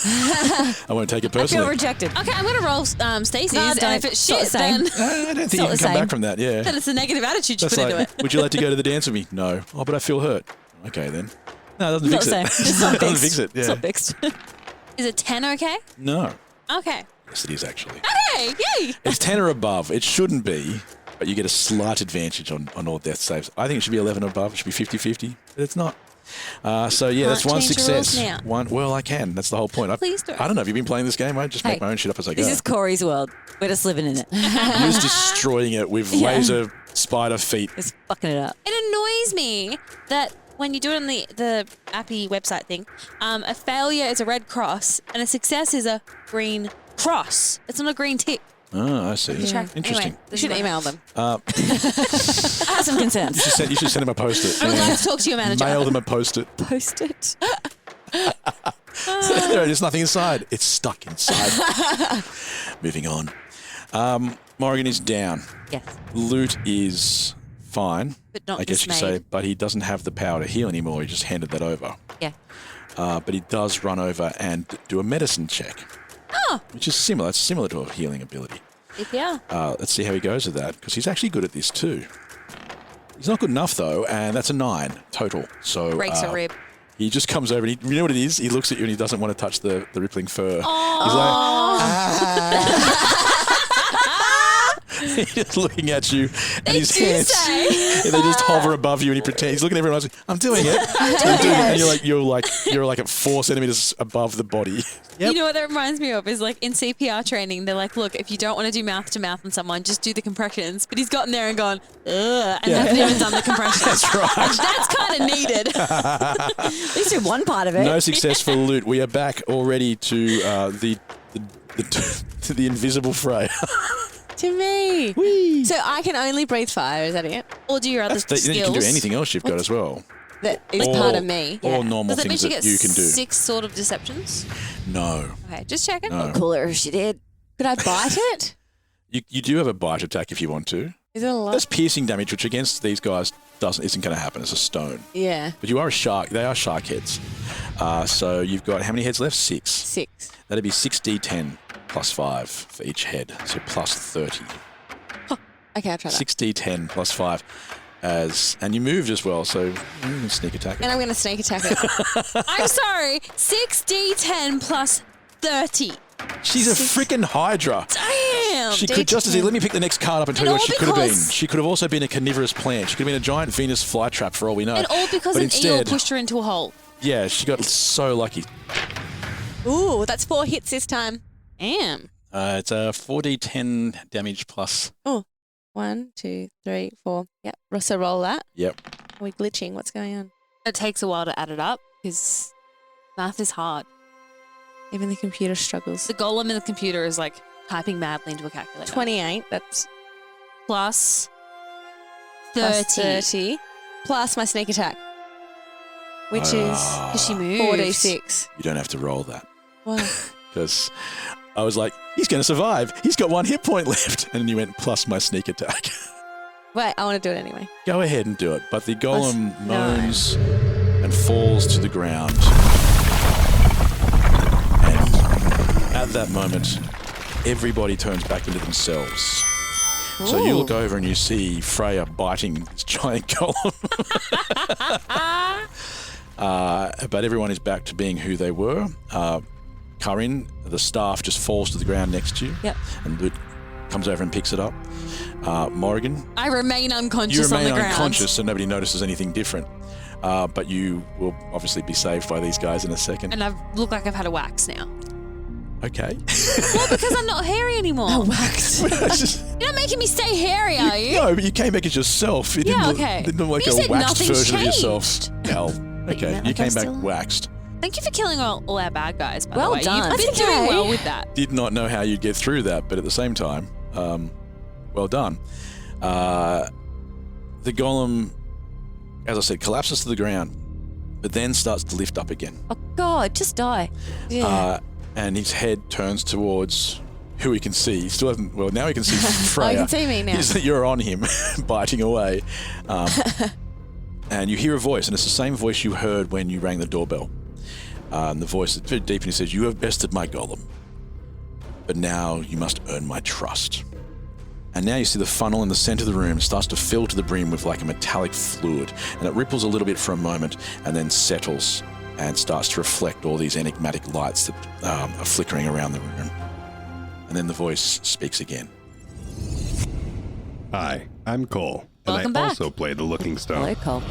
I won't take it I personally. feel rejected. Okay, I'm going to roll Stacey's. No, and don't. if it's It's not shit, the same. then, I don't think you can come back from that, yeah. then it's a negative attitude you That's put like, into it. would you like to go to the dance with me? No. Oh, but I feel hurt. Okay, then. No, it doesn't fix Not it. the same. It's not It doesn't fixed. fix it, yeah. It's not fixed. Is it 10 okay? No. Okay. Yes, it is actually. Okay, yay! It's 10 or above. It shouldn't be, but you get a slight advantage on all death saves. I think it should be 11 or above. It should be 50-50, but it's not. So, yeah, that's one change the rules success. now. Well, I can. That's the whole point. Please do. I don't know. Have you been playing this game? I just make my own shit up as I go. This is Cory's world. We're just living in it. You're just destroying it with laser spider feet. Just fucking it up. It annoys me that when you do it on the Appy website thing, a failure is a red cross and a success is a green cross. It's not a green tick. Oh, I see. Interesting. Anyway, you should email them. I have some concerns. You should send them a post-it. I would like to talk to your manager. Mail them a post-it. Post-it. There's nothing inside. It's stuck inside. Moving on. Morrigan is down. Yes. Loot is fine, but not I guess you could say, but he doesn't have the power to heal anymore. He just handed that over. Yeah. But he does run over and do a medicine check. Oh. Which is similar. It's similar to a healing ability. Yeah. Let's see how he goes with that, because he's actually good at this too. He's not good enough, though, and that's a 9 total. So breaks a rib. He just comes over and you know what it is? He looks at you and he doesn't want to touch the rippling fur. Oh. He's like, he's just looking at you, and his hands they just hover above you, and he pretends he's looking at everyone else. Like, I'm doing it. And you're like at 4 centimeters above the body. Yep. You know what that reminds me of is like in CPR training, they're like, look, if you don't want to do mouth to mouth on someone, just do the compressions. But he's gotten there and gone, ugh, and hasn't even done the compressions. That's right. That's kind of needed. At least do one part of it. No success for Loot. We are back already to the invisible Freya. To me. Whee. So I can only breathe fire, is that it? Or do your other skills? You can do anything else you've got as well. That is part of me. Or normal Does that mean things that you can do. 6 sort of deceptions? No. Okay, just checking. No. Cooler if she did. Could I bite it? You do have a bite attack if you want to. Is it a lot? That's piercing damage, which against these guys isn't going to happen. It's a stone. Yeah. But you are a shark. They are shark heads. So you've got how many heads left? 6. 6. That'd be 6d10 plus 5 for each head. So plus 30. Okay, I'll try that. 6d10 plus 5. And you moved as well, so you can sneak attack it. And I'm going to sneak attack it. I'm sorry, 6d10 plus 30. She's a freaking Hydra. Damn. She could just as let me pick the next card up and tell you what she could have been. She could have also been a carnivorous plant. She could have been a giant Venus flytrap for all we know. And all because an eel pushed her into a hole. Yeah, she got so lucky. Ooh, that's 4 hits this time. Damn. It's a 4d10 damage plus. Oh, 1, 2, 3, 4. Yep. So roll that. Yep. Are we glitching? What's going on? It takes a while to add it up because math is hard. Even the computer struggles. The golem in the computer is like typing madly into a calculator. 28. That's plus 30. Plus 30. Plus my sneak attack. Which is because she moved. 4d6. You don't have to roll that. Why? Because I was like, he's going to survive. He's got 1 hit point left. And then you went plus my sneak attack. Wait, I want to do it anyway. Go ahead and do it. But the golem moans and falls to the ground. And at that moment, everybody turns back into themselves. Ooh. So you look over and you see Freya biting this giant golem. But everyone is back to being who they were. Kaa'Riin, the staff, just falls to the ground next to you. Yep. And Lut comes over and picks it up. Morrigan. I remain unconscious You on the remain ground. unconscious, so nobody notices anything different. But you will obviously be saved by these guys in a second. And I look like I've had a wax now. Okay. Well, because I'm not hairy anymore. A wax. You're not making me stay hairy, are you? No, but you came back as yourself. It Yeah, didn't okay. Look, didn't look like You a said waxed nothing's version of yourself. changed. Hell. Okay, you came back waxed. Thank you for killing all our bad guys, by Well the way. done. You've been That's doing okay. well with that. Did not know how you'd get through that, but at the same time, well done. The golem, as I said, collapses to the ground, but then starts to lift up again. Oh, God, just die. Yeah. And his head turns towards who he can see. He still hasn't, well, now he can see Freya. Oh, he can see me now. You're on him, biting away. And you hear a voice, and it's the same voice you heard when you rang the doorbell. And the voice is very deep, and he says, "You have bested my golem, but now you must earn my trust." And now you see the funnel in the center of the room starts to fill to the brim with like a metallic fluid, and it ripples a little bit for a moment and then settles and starts to reflect all these enigmatic lights that are flickering around the room. And then the voice speaks again. Hi, I'm Cole, and Welcome I back. also play the Looking Stone. Hello, Cole.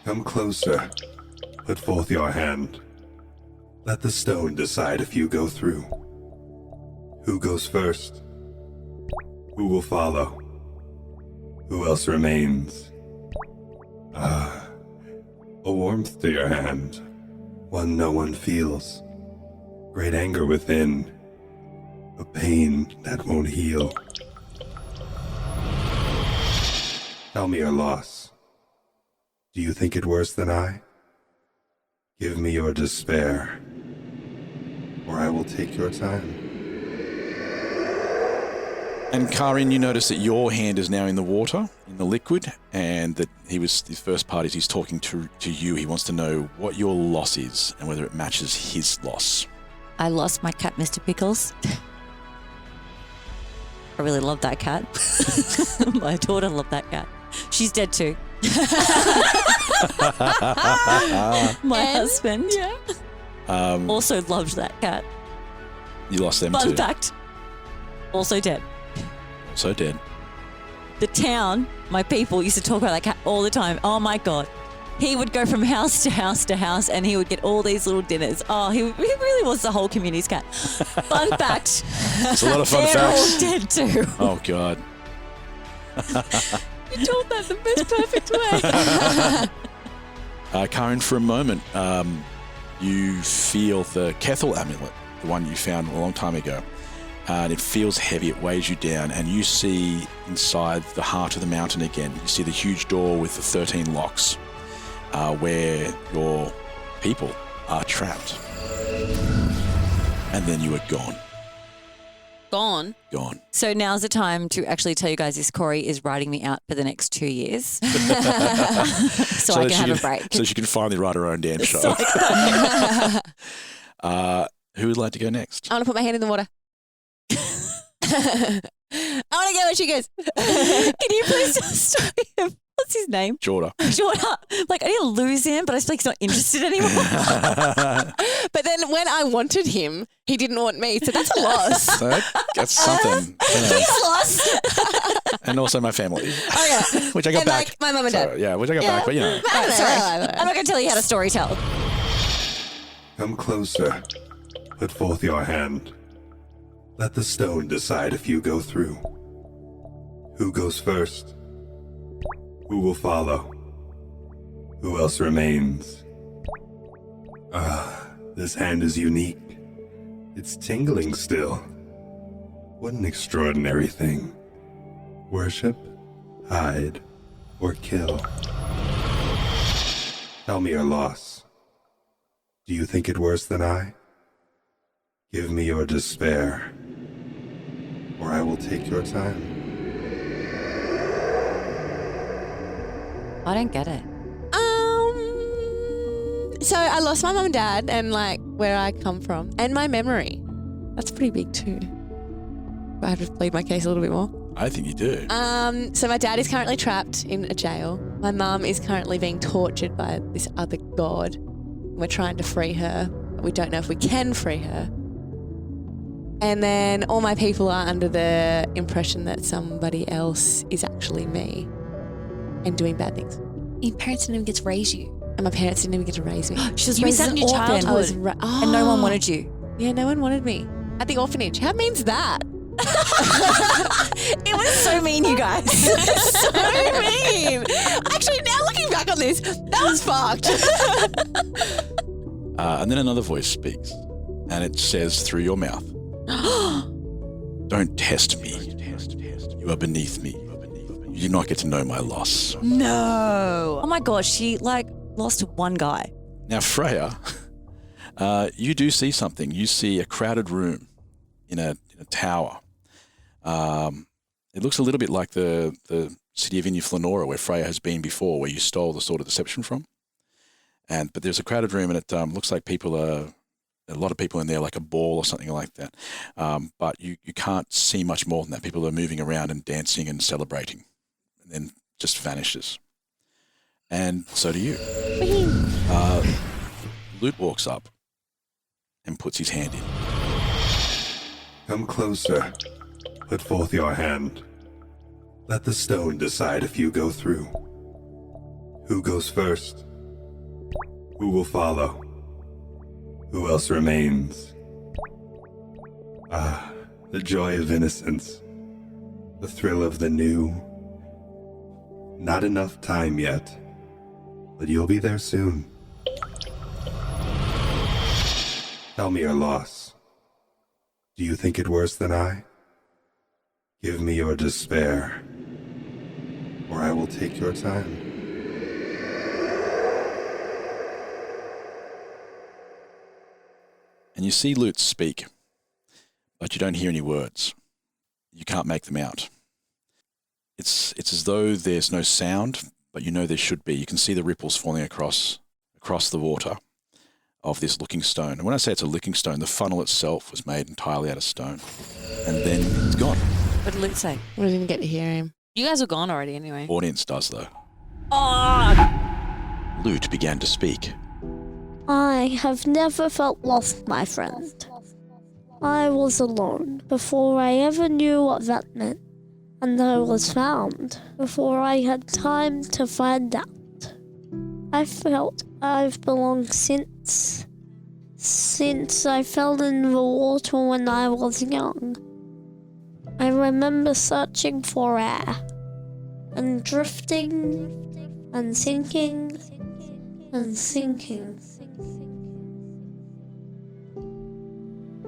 Come closer. Put forth your hand. Let the stone decide if you go through. Who goes first? Who will follow? Who else remains? A warmth to your hand. One no one feels. Great anger within. A pain that won't heal. Tell me your loss. Do you think it worse than I? Give me your despair, or I will take your time. And Kaa'Riin, you notice that your hand is now in the water, in the liquid, and that the first part is he's talking to you. He wants to know what your loss is and whether it matches his loss. I lost my cat, Mr. Pickles. I really love that cat. My daughter loved that cat. She's dead too. My husband also loved that cat. You lost them too. Fun fact. Also dead. Also dead. The town, my people used to talk about that cat all the time. Oh my God. He would go from house to house to house and he would get all these little dinners. Oh, he really was the whole community's cat. Fun fact. It's a lot of fun they're facts. all dead too. Oh, God. You told that the most perfect way. Kaa'Riin, for a moment, you feel the Kethel amulet, the one you found a long time ago. And it feels heavy, it weighs you down, and you see inside the heart of the mountain again. You see the huge door with the 13 locks where your people are trapped. And then you are gone. Gone? Gone. So now's the time to actually tell you guys this. Cory is writing me out for the next 2 years. so I can have a break. So she can finally write her own damn show. Who would like to go next? I want to put my hand in the water. I want to go where she goes. Can you please tell the story of, what's his name? Jordan. Like, I didn't lose him, but I feel like he's not interested anymore. But then when I wanted him, he didn't want me, so that's a loss. So that's something. He's lost. And also my family. Oh, yeah. Which I got back. Like my mum and dad. So, yeah, which I got back, but you know. Sorry. I'm not going to tell you how to story tell. Come closer. Put forth your hand. Let the stone decide if you go through. Who goes first? Who will follow? Who else remains? This hand is unique. It's tingling still. What an extraordinary thing. Worship, hide, or kill. Tell me your loss. Do you think it worse than I? Give me your despair, or I will take your time. I don't get it. So I lost my mum and dad and like where I come from and my memory. That's pretty big too. I have to plead my case a little bit more. I think you do. So my dad is currently trapped in a jail. My mum is currently being tortured by this other god. We're trying to free her, but we don't know if we can free her. And then all my people are under the impression that somebody else is actually me and doing bad things. Your parents didn't even get to raise you. And my parents didn't even get to raise me. She was You raised missed as out an on your orphan. childhood. And no one wanted you. Yeah, no one wanted me. At the orphanage. How mean's that? It was so mean, you guys. So mean. Actually, now looking back on this, that was fucked. And then another voice speaks, and it says through your mouth, "Don't test me. You are beneath me. You do not get to know my loss." No. Oh my God, she lost one guy. Now, Freya, you do see something. You see a crowded room in a tower. It looks a little bit like the city of Indy Flanora, where Freya has been before, where you stole the Sword of Deception from. But there's a crowded room, and it looks like a lot of people in there, like a ball or something like that. But you can't see much more than that. People are moving around and dancing and celebrating, and then just vanishes. And so do you. Lute walks up and puts his hand in. Come closer. Put forth your hand. Let the stone decide if you go through. Who goes first? Who will follow? Who else remains? The joy of innocence. The thrill of the new. Not enough time yet, but you'll be there soon. Tell me your loss. Do you think it worse than I? Give me your despair, or I will take your time. And you see Lutz speak, but you don't hear any words. You can't make them out. It's as though there's no sound, but you know there should be. You can see the ripples falling across the water of this looking stone. And when I say it's a looking stone, the funnel itself was made entirely out of stone. And then it's gone. What did Luke say? We didn't get to hear him. You guys were gone already anyway. Audience does, though. Oh! Lute began to speak. I have never felt lost, my friend. I was alone before I ever knew what that meant, and I was found before I had time to find out. I felt I've belonged since I fell in the water when I was young. I remember searching for air, and drifting, and sinking, and sinking.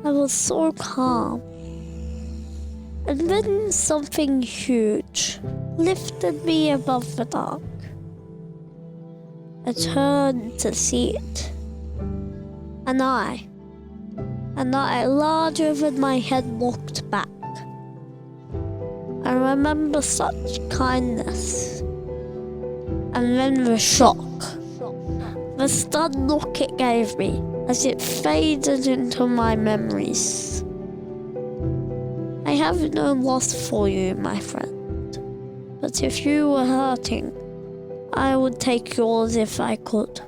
I was so calm. And then something huge lifted me above the dark. I turned to see it. And I, larger than my head, looked back. I remember such kindness. And then the shock. The stunned look it gave me as it faded into my memories. I have no loss for you, my friend. But if you were hurting, I would take yours if I could.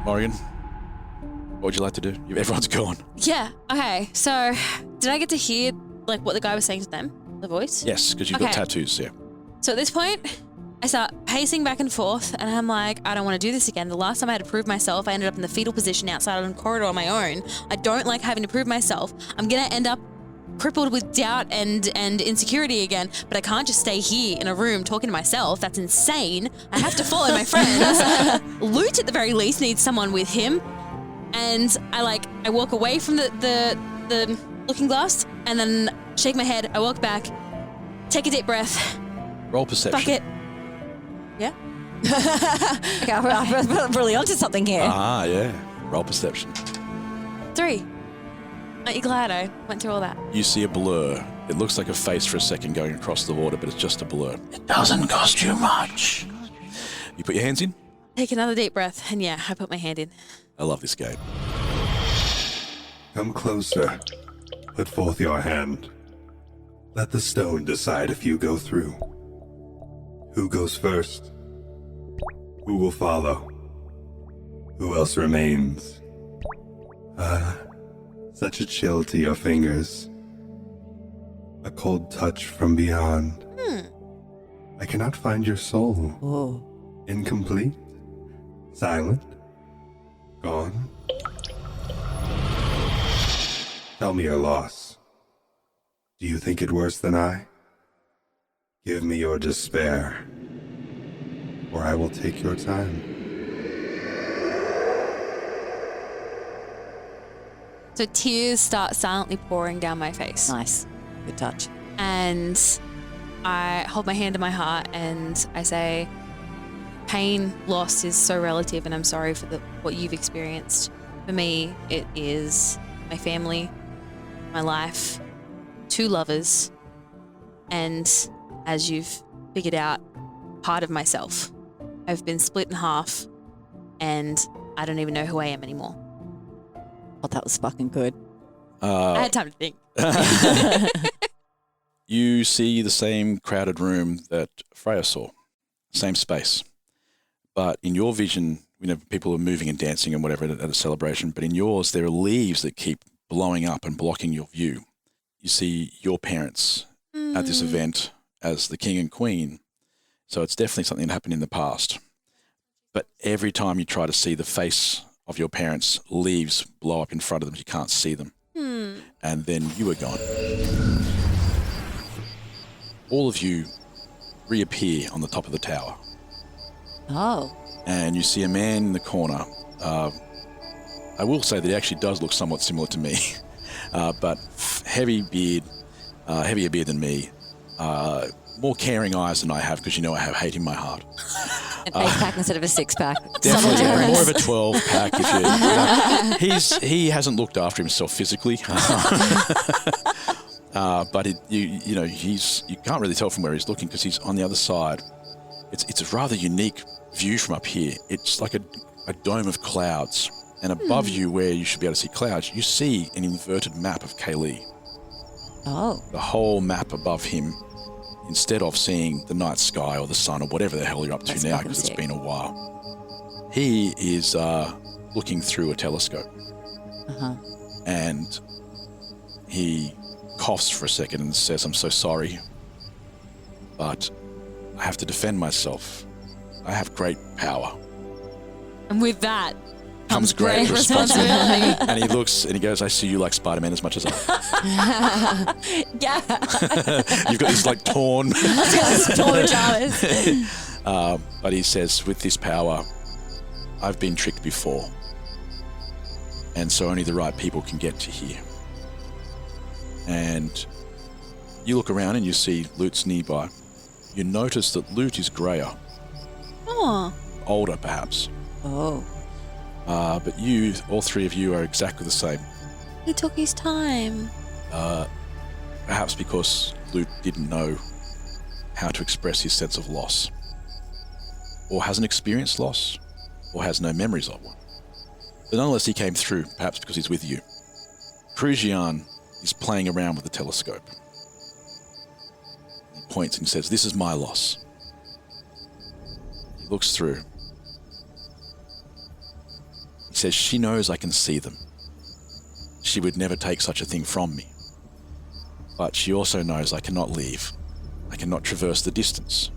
Morrigan, what would you like to do? Everyone's gone. Yeah, okay. So, did I get to hear like what the guy was saying to them? The voice? Yes, because you've got tattoos, yeah. So at this point, I start pacing back and forth, and I'm like, I don't want to do this again. The last time I had to prove myself, I ended up in the fetal position outside on the corridor on my own. I don't like having to prove myself. I'm going to end up crippled with doubt and insecurity again, but I can't just stay here in a room talking to myself. That's insane. I have to follow my friends. Lute, at the very least, needs someone with him. And I walk away from the looking glass, and then shake my head. I walk back, take a deep breath. Roll perception. Bucket. Yeah. Okay, I'm really onto something here. Ah, yeah. Roll perception. 3. Aren't you glad I went through all that? You see a blur. It looks like a face for a second going across the water, but it's just a blur. It doesn't cost you much. You put your hands in? Take another deep breath, and yeah, I put my hand in. I love this game. Come closer. Put forth your hand. Let the stone decide if you go through. Who goes first? Who will follow? Who else remains? Such a chill to your fingers. A cold touch from beyond. I cannot find your soul. Oh. Incomplete. Silent. Gone. Tell me your loss. Do you think it worse than I? Give me your despair, or I will take your time. So tears start silently pouring down my face. Nice. Good touch. And I hold my hand to my heart and I say, pain, loss is so relative, and I'm sorry for what you've experienced. For me, it is my family, my life, 2 lovers, and as you've figured out, part of myself. I've been split in half, and I don't even know who I am anymore. Oh, that was fucking good. I had time to think. You see the same crowded room that Freya saw, same space. But in your vision, people are moving and dancing and whatever at a celebration, but in yours, there are leaves that keep blowing up and blocking your view. You see your parents at this event as the king and queen. So it's definitely something that happened in the past. But every time you try to see the face of your parents, leaves blow up in front of them. You can't see them. And then you are gone. All of you reappear on the top of the tower. Oh. And you see a man in the corner. I will say that he actually does look somewhat similar to me. But heavier beard than me. More caring eyes than I have, because I have hate in my heart. An 8-pack instead of a 6-pack. Definitely, more of a 12-pack. He hasn't looked after himself physically, but you can't really tell from where he's looking because he's on the other side. It's a rather unique view from up here. It's like a dome of clouds, and above you, where you should be able to see clouds, you see an inverted map of Kaa'Riin. Oh. The whole map above him, instead of seeing the night sky or the sun or whatever the hell you're up to now, because it's been a while. He is looking through a telescope. And he coughs for a second and says, "I'm so sorry, but I have to defend myself. I have great power." And with that comes great responsibility. And he looks and he goes, "I see you like Spider-Man as much as I." Yeah. You've got these like torn pajamas. But he says, "With this power, I've been tricked before. And so only the right people can get to here." And you look around and you see Lute's nearby. You notice that Lute is greyer. Oh. Older, perhaps. Oh. But you, all three of you, are exactly the same. He took his time. Perhaps because Lute didn't know how to express his sense of loss. Or hasn't experienced loss. Or has no memories of one. But nonetheless, he came through, perhaps because he's with you. Crujian is playing around with the telescope. He points and says, "This is my loss." He looks through. He says, "She knows I can see them. She would never take such a thing from me. But she also knows I cannot leave. I cannot traverse the distance.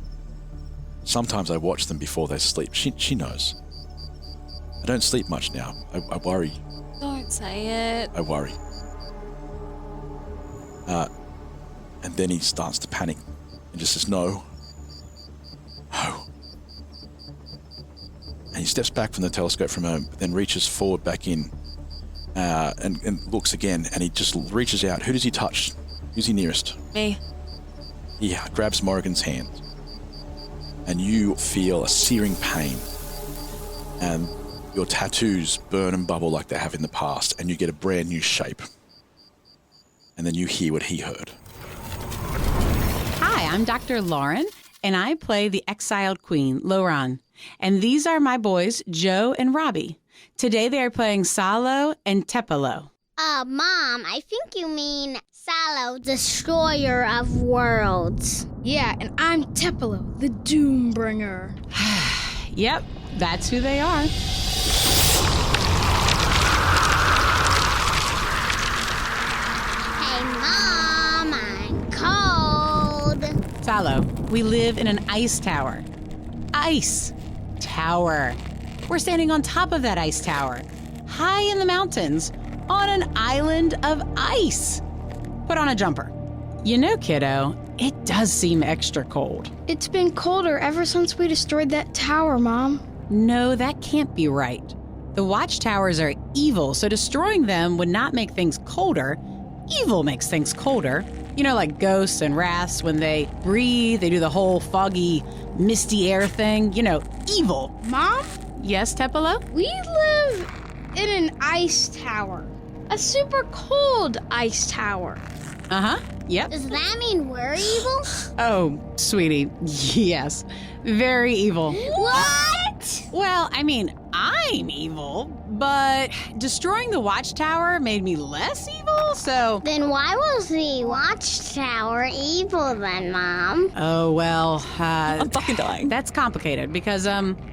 Sometimes I watch them before they sleep. She knows. I don't sleep much now. I worry. Don't say it. I worry." And then he starts to panic and just says, "No. No." And he steps back from the telescope for a moment, but then reaches forward back in and looks again, and he just reaches out. Who does he touch? Who's he nearest? Me. He grabs Morrigan's hand, and you feel a searing pain, and your tattoos burn and bubble like they have in the past, and you get a brand new shape. And then you hear what he heard. Hi, I'm Dr. Lauren, and I play the exiled queen, Loran. And these are my boys, Joe and Robbie. Today they are playing Salo and Tepelo. Mom, I think you mean Salo, destroyer of worlds. Yeah, and I'm Tepelo, the Doombringer. Yep, that's who they are. Hey, Mom, I'm cold. Salo, we live in an ice tower. Ice tower. We're standing on top of that ice tower, high in the mountains, on an island of ice. Put on a jumper. You know, kiddo, it does seem extra cold. It's been colder ever since we destroyed that tower, Mom. No, that can't be right. The watchtowers are evil, so destroying them would not make things colder. Evil makes things colder. You know, like ghosts and wraths, when they breathe, they do the whole foggy, misty air thing. You know, evil. Mom? Yes, Tepelo? We live in an ice tower. A super cold ice tower. Uh-huh, yep. Does that mean we're evil? Oh, sweetie, yes. Very evil. What? Well, I mean, I'm evil, but destroying the watchtower made me less evil, so... Then why was the watchtower evil then, Mom? Oh, well, I'm fucking dying. That's complicated because,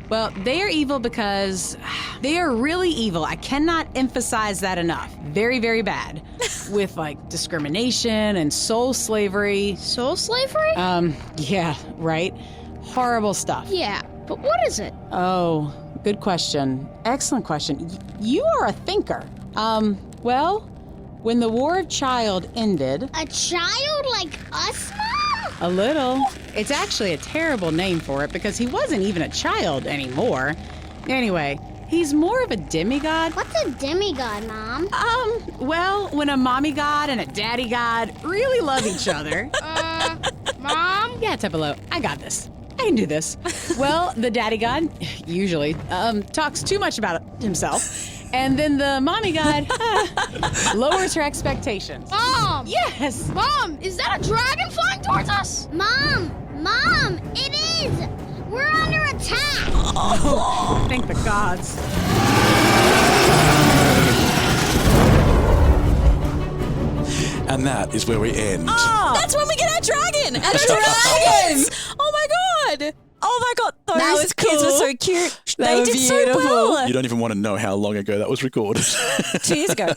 well, they are evil because they are really evil. I cannot emphasize that enough. Very, very bad. With, like, discrimination and soul slavery. Soul slavery? Yeah, right. Horrible stuff. Yeah, but what is it? Oh, good question. Excellent question. You are a thinker. Well, when the War of Child ended... A child like us, Mom? A little. It's actually a terrible name for it because he wasn't even a child anymore. Anyway, He's more of a demigod. What's a demigod, Mom? Well, when a mommy god and a daddy god really love each other. Mom? Yeah, Tepelo, I got this. I can do this. Well, the daddy god, usually, talks too much about himself. And then the mommy god lowers her expectations. Mom! Yes! Mom, is that a dragon flying towards us? Mom, it is! We're under attack! Oh, thank the gods. And that is where we end. Oh, that's when we get our dragon! Our dragons! Oh my god! Oh my god, those kids were so cute. They did so well. You don't even want to know how long ago that was recorded. 2 years ago.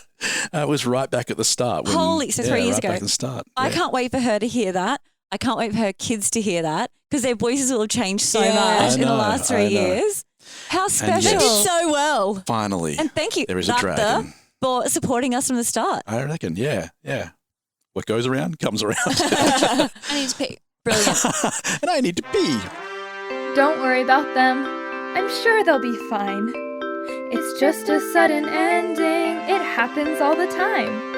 It was right back at the start. So 3 years right ago. Back at the start. I can't wait for her to hear that. I can't wait for her kids to hear that because their voices will have changed so much in the last 3 years. How special. They did so well. Finally. And thank you, there is a dragon. for supporting us from the start. I reckon, yeah. What goes around comes around. I need to pee. Brilliant. And I need to pee. Don't worry about them. I'm sure they'll be fine. It's just a sudden ending. It happens all the time.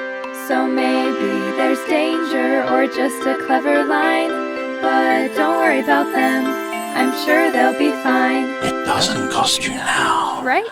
So maybe there's danger or just a clever line. But don't worry about them. I'm sure they'll be fine. It doesn't cost you now. Right?